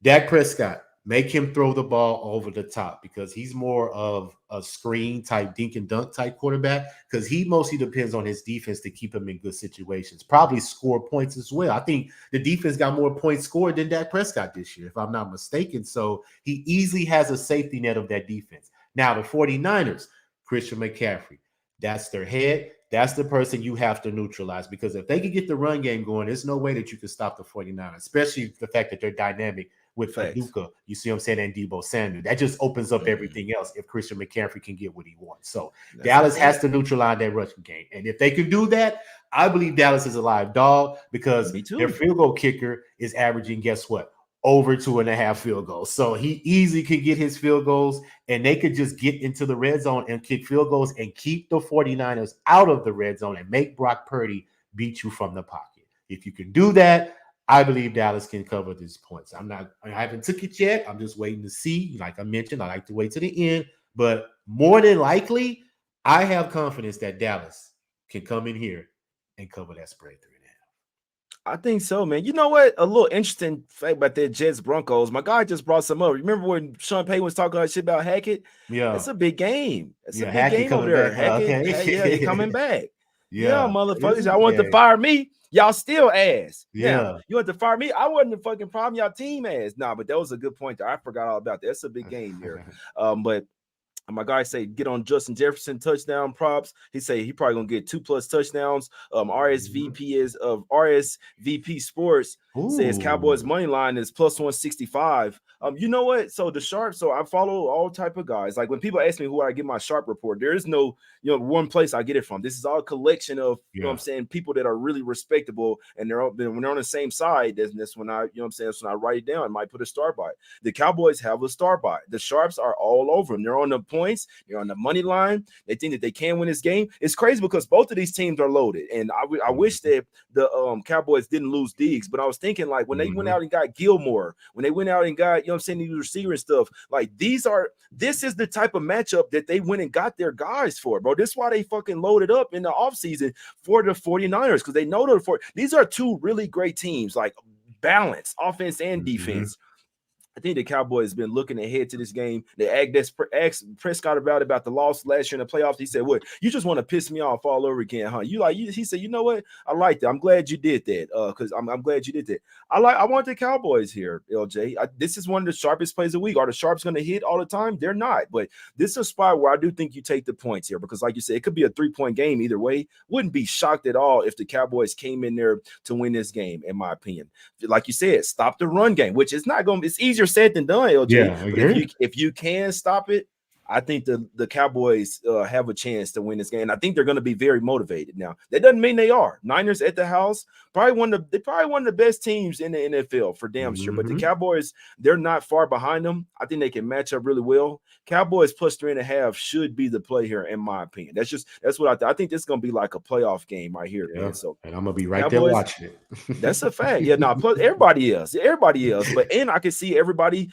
Speaker 2: Dak Prescott, make him throw the ball over the top because he's more of a screen type, dink and dunk type quarterback because he mostly depends on his defense to keep him in good situations. Probably score points as well. I think the defense got more points scored than Dak Prescott this year, if I'm not mistaken. So he easily has a safety net of that defense. Now, the 49ers, Christian McCaffrey, that's their head. That's the person you have to neutralize because if they can get the run game going, there's no way that you can stop the 49ers, especially the fact that they're dynamic with Paducah, you see what I'm saying, and Deebo Samuel. That just opens up everything else if Christian McCaffrey can get what he wants. So Dallas has to neutralize that rushing game. And if they can do that, I believe Dallas is a live dog because their field goal kicker is averaging, guess what? Over 2.5 field goals. So he easily could get his field goals and they could just get into the red zone and kick field goals and keep the 49ers out of the red zone and make Brock Purdy beat you from the pocket. If you can do that, I believe Dallas can cover these points. I haven't took it yet. I'm just waiting to see. Like I mentioned, I like to wait to the end, but more than likely, I have confidence that Dallas can come in here and cover that spread 3.5.
Speaker 1: I think so, man. You know what? A little interesting fact about that Jets Broncos. My guy just brought some up. Remember when Sean Payton was talking about shit about Hackett?
Speaker 2: Yeah,
Speaker 1: it's a big game. It's a big game over there. Hackett, he's coming back. Yeah, motherfuckers. Y'all want to fire me? Y'all still ass.
Speaker 2: Yeah,
Speaker 1: now, you want to fire me? I wasn't the fucking problem. Y'all team ass. Nah, but that was a good point there. I forgot all about that. That's a big game here. But my guy say get on Justin Jefferson touchdown props. He say he probably gonna get 2+ touchdowns. RSVP Sports says Cowboys money line is +165. You know what? So the sharp. So I follow all type of guys. Like when people ask me who I get my sharp report, there is no one place I get it from. This is all a collection of you know what I'm saying, people that are really respectable and when they're on the same side. That's when I that's when I write it down. I might put a star by it. The Cowboys have a star by it. The sharps are all over them. They're on the points. They're on the money line. They think that they can win this game. It's crazy because both of these teams are loaded. And I wish that the Cowboys didn't lose Diggs, but I was thinking like when they went out and got Gilmore, when they went out and got these receiver and stuff, like this is the type of matchup that they went and got their guys for, bro. This is why they fucking loaded up in the offseason for the 49ers because they know these are two really great teams, like balance, offense and defense. I think the Cowboys been looking ahead to this game. They asked Prescott about the loss last year in the playoffs. He said, "What? You just want to piss me off all over again, huh?" He said, "You know what? I like that. I'm glad you did that. Because I'm glad you did that. I want the Cowboys here, LJ. This is one of the sharpest plays of the week. Are the sharps going to hit all the time? They're not. But this is a spot where I do think you take the points here because, like you said, it could be a 3-point game either way. Wouldn't be shocked at all if the Cowboys came in there to win this game, in my opinion. Like you said, stop the run game, which is not going. It's easier said than done, LJ.
Speaker 2: Yeah,
Speaker 1: but if you can stop it, I think the Cowboys have a chance to win this game. I think they're going to be very motivated. Now, that doesn't mean they are. Niners at the house, they're probably one of the best teams in the NFL for damn sure. But the Cowboys, they're not far behind them. I think they can match up really well. Cowboys plus 3.5 should be the play here, in my opinion. That's what I think. This is going to be like a playoff game right here, man. So,
Speaker 2: and I'm gonna be right
Speaker 1: Cowboys,
Speaker 2: there watching it.
Speaker 1: That's a fact. Yeah, no, plus everybody else. But and I can see everybody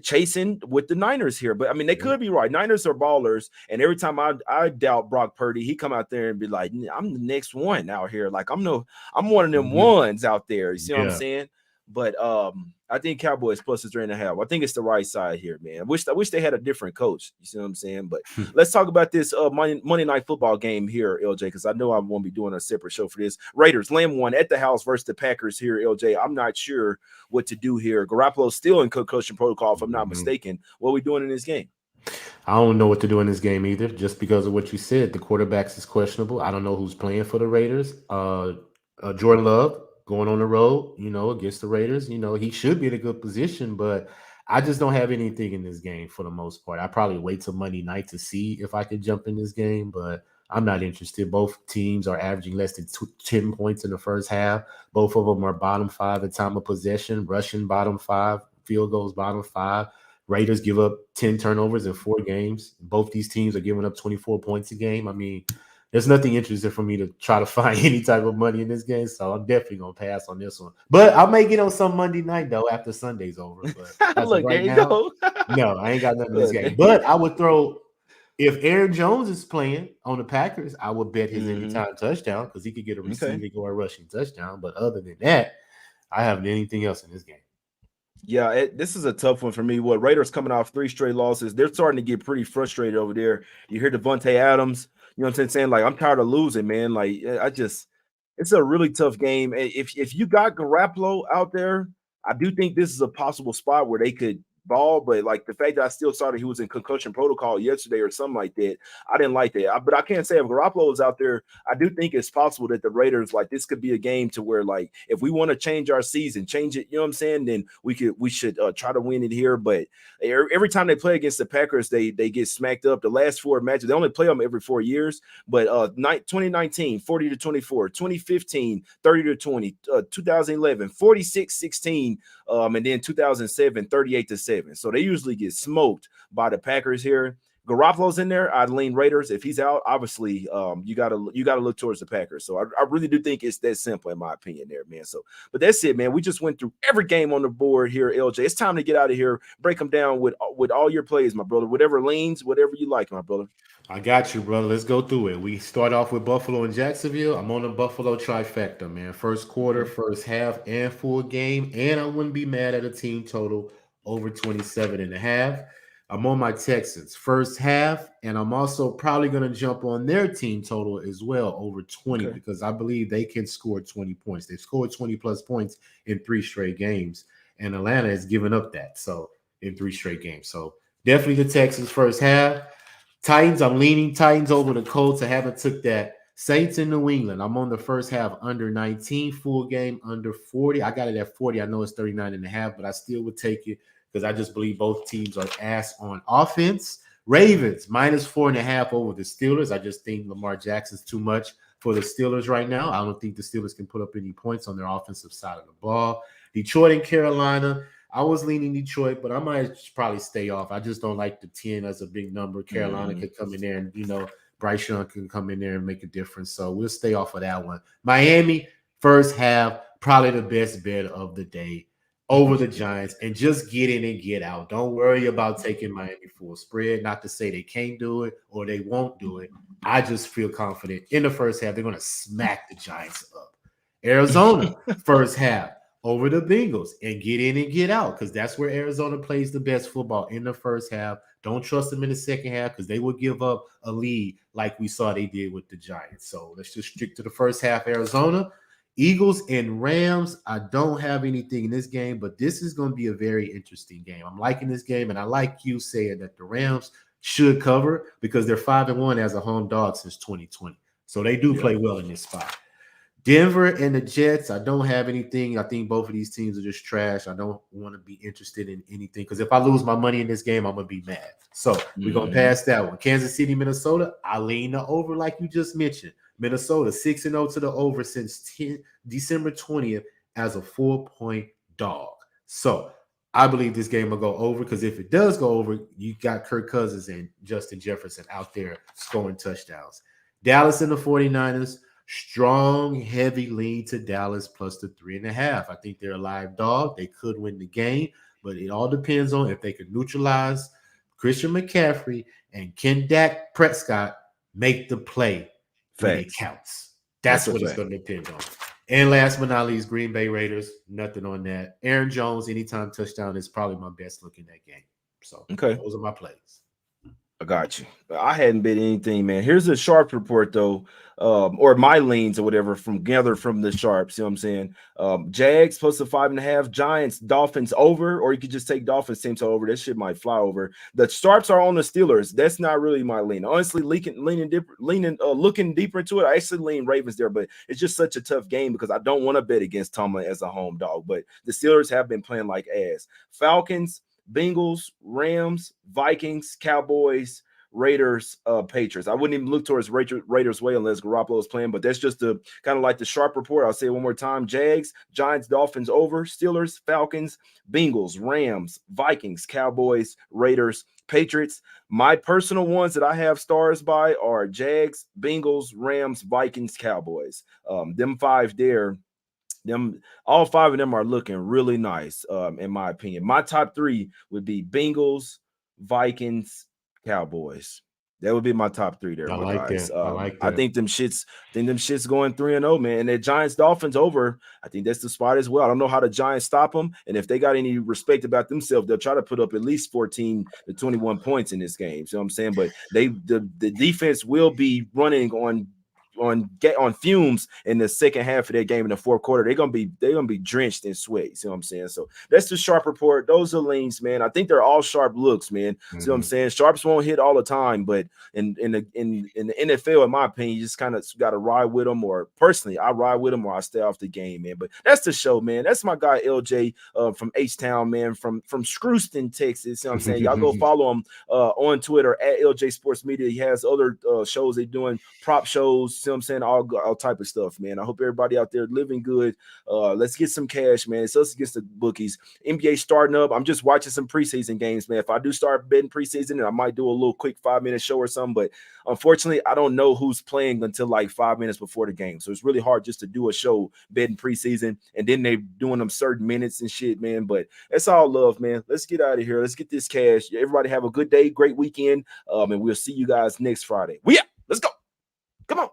Speaker 1: chasing with the Niners here. But I mean, they could be right. Niners are ballers, and every time I doubt Brock Purdy, he come out there and be like, "I'm the next one out here. Like I'm one of them ones out there." You see what I'm saying? But I think Cowboys plus 3.5. I think it's the right side here, man. I wish they had a different coach. You see what I'm saying? But let's talk about this Monday Night Football game here, LJ, because I know I won't be doing a separate show for this. Raiders lamb one at the house versus the Packers here, LJ. I'm not sure what to do here. Garoppolo's still in concussion protocol, if I'm not mistaken. What are we doing in this game?
Speaker 2: I don't know what to do in this game either, just because of what you said. The quarterbacks is questionable. I don't know who's playing for the Raiders. Jordan Love going on the road, against the Raiders. He should be in a good position, but I just don't have anything in this game for the most part. I probably wait till Monday night to see if I could jump in this game, but I'm not interested. Both teams are averaging less than 10 points in the first half. Both of them are bottom 5 in time of possession, rushing bottom 5, field goals bottom 5. Raiders give up 10 turnovers in 4 games. Both these teams are giving up 24 points a game. I mean, there's nothing interesting for me to try to find any type of money in this game, so I'm definitely going to pass on this one. But I may get on some Monday night, though, after Sunday's over. But
Speaker 1: Look,
Speaker 2: right
Speaker 1: there you
Speaker 2: now,
Speaker 1: go.
Speaker 2: no, I ain't got nothing in this game. But I would throw – if Aaron Jones is playing on the Packers, I would bet his anytime touchdown because he could get a receiving or a rushing touchdown. But other than that, I haven't anything else in this game.
Speaker 1: Yeah, this is a tough one for me. Raiders coming off 3 straight losses. They're starting to get pretty frustrated over there. You hear Devontae Adams, you know what I'm saying? Like, I'm tired of losing, man. Like, it's a really tough game. If you got Garoppolo out there, I do think this is a possible spot where they could ball, but like the fact that I still saw that he was in concussion protocol yesterday or something like that, I didn't like that. But I can't say if Garoppolo is out there, I do think it's possible that the Raiders, like, this could be a game to where, like, if we want to change our season, change it, you know what I'm saying, then we should try to win it here. But every time they play against the Packers, they get smacked up. The last 4 matches, they only play them every 4 years, but 2019 40-24, 2015 30-20, 2011 46-16, and then 2007 38-7. So they usually get smoked by the Packers here. Garoppolo's in there, I'd lean Raiders. If he's out, obviously, you gotta look towards the Packers. So I really do think it's that simple, in my opinion, there, man. So, but that's it, man. We just went through every game on the board here, LJ. It's time to get out of here. Break them down with all your plays, my brother. Whatever leans, whatever you like, my brother.
Speaker 2: I got you, brother. Let's go through it. We start off with Buffalo and Jacksonville. I'm on the Buffalo trifecta, man. First quarter, first half, and full game. And I wouldn't be mad at a team total over 27.5. I'm on my Texans first half, and I'm also probably going to jump on their team total as well over 20 because I believe they can score 20 points. They've scored 20-plus points in 3 straight games, and Atlanta has given up that in 3 straight games. So definitely the Texans first half. Titans, I'm leaning Titans over the Colts. I haven't took that. Saints in New England, I'm on the first half under 19, full game under 40. I got it at 40. I know it's 39.5, but I still would take it because I just believe both teams are ass on offense. Ravens, minus 4.5 over the Steelers. I just think Lamar Jackson's too much for the Steelers right now. I don't think the Steelers can put up any points on their offensive side of the ball. Detroit and Carolina, I was leaning Detroit, but I might probably stay off. I just don't like the 10 as a big number. Carolina could come in there and, Bryce Young can come in there and make a difference. So we'll stay off of that one. Miami, first half, probably the best bet of the day over the Giants, and just get in and get out. Don't worry about taking Miami full spread. Not to say they can't do it or they won't do it. I just feel confident in the first half they're going to smack the Giants up. Arizona, first half, over the Bengals, and get in and get out because that's where Arizona plays the best football in the first half. Don't trust them in the second half because they will give up a lead like we saw they did with the Giants. So let's just stick to the first half, Arizona. Eagles and Rams, I don't have anything in this game, but this is going to be a very interesting game. I'm liking this game, and I like you saying that the Rams should cover because they're 5-1 as a home dog since 2020. So they do play well in this spot. Denver and the Jets, I don't have anything. I think both of these teams are just trash. I don't want to be interested in anything because if I lose my money in this game, I'm going to be mad. So we're going to pass that one. Kansas City, Minnesota, I lean the over like you just mentioned. Minnesota, 6-0 to the over since December 20th as a 4-point dog. So I believe this game will go over because if it does go over, you got Kirk Cousins and Justin Jefferson out there scoring touchdowns. Dallas and the 49ers, strong, heavy lean to Dallas plus the 3.5. I think they're a live dog. They could win the game, but it all depends on if they could neutralize Christian McCaffrey and can Dak Prescott make the play when it counts. That's what it's going to depend on. And last but not least, Green Bay Raiders, nothing on that. Aaron Jones, anytime touchdown is probably my best look in that game. So those are my plays.
Speaker 1: I got you. I hadn't bet anything, man. Here's a sharp report, though, or my leans or whatever gathered from the sharps. You know what I'm saying? Jags plus the 5.5, Giants, Dolphins over, or you could just take Dolphins team to over. That shit might fly over. The sharps are on the Steelers. That's not really my lean. Honestly, looking deeper into it, I actually lean Ravens there, but it's just such a tough game because I don't want to bet against Tomlin as a home dog. But the Steelers have been playing like ass. Falcons, Bengals, Rams, Vikings, Cowboys, Raiders, Patriots. I wouldn't even look towards Raiders way unless Garoppolo is playing, but that's just the kind of like the sharp report. I'll say it one more time. Jags, Giants, Dolphins over, Steelers, Falcons, Bengals, Rams, Vikings, Cowboys, Raiders, Patriots. My personal ones that I have stars by are Jags, Bengals, Rams, Vikings, Cowboys. Them five there. All five of them are looking really nice, in my opinion. My top three would be Bengals, Vikings, Cowboys. That would be my top three there, my guys. I think them shits going 3-0, man. And that Giants Dolphins over, I think that's the spot as well. I don't know how the Giants stop them, and if they got any respect about themselves, they'll try to put up at least 14 to 21 points in this game. So I'm saying, but the defense will be running on fumes in the second half of that game in the fourth quarter. They're gonna be drenched in sweat. You see what I'm saying? So that's the sharp report. Those are leans, man. I think they're all sharp looks, man. See what I'm saying? Sharps won't hit all the time, but in the NFL, in my opinion, you just kind of got to ride with them. Or personally, I ride with them or I stay off the game, man. But that's the show, man. That's my guy LJ from H-Town, man, from Screwston, Texas. You know what I'm saying? Y'all go follow him on Twitter at LJ Sports Media. He has other shows they doing, prop shows. See what I'm saying? All type of stuff, man. I hope everybody out there living good. Let's get some cash, man. It's us against the bookies. NBA starting up. I'm just watching some preseason games, man. If I do start betting preseason, I might do a little quick 5-minute show or something. But unfortunately, I don't know who's playing until like 5 minutes before the game. So it's really hard just to do a show betting preseason. And then they're doing them certain minutes and shit, man. But that's all love, man. Let's get out of here. Let's get this cash. Everybody have a good day, great weekend. And we'll see you guys next Friday. Let's go. Come on.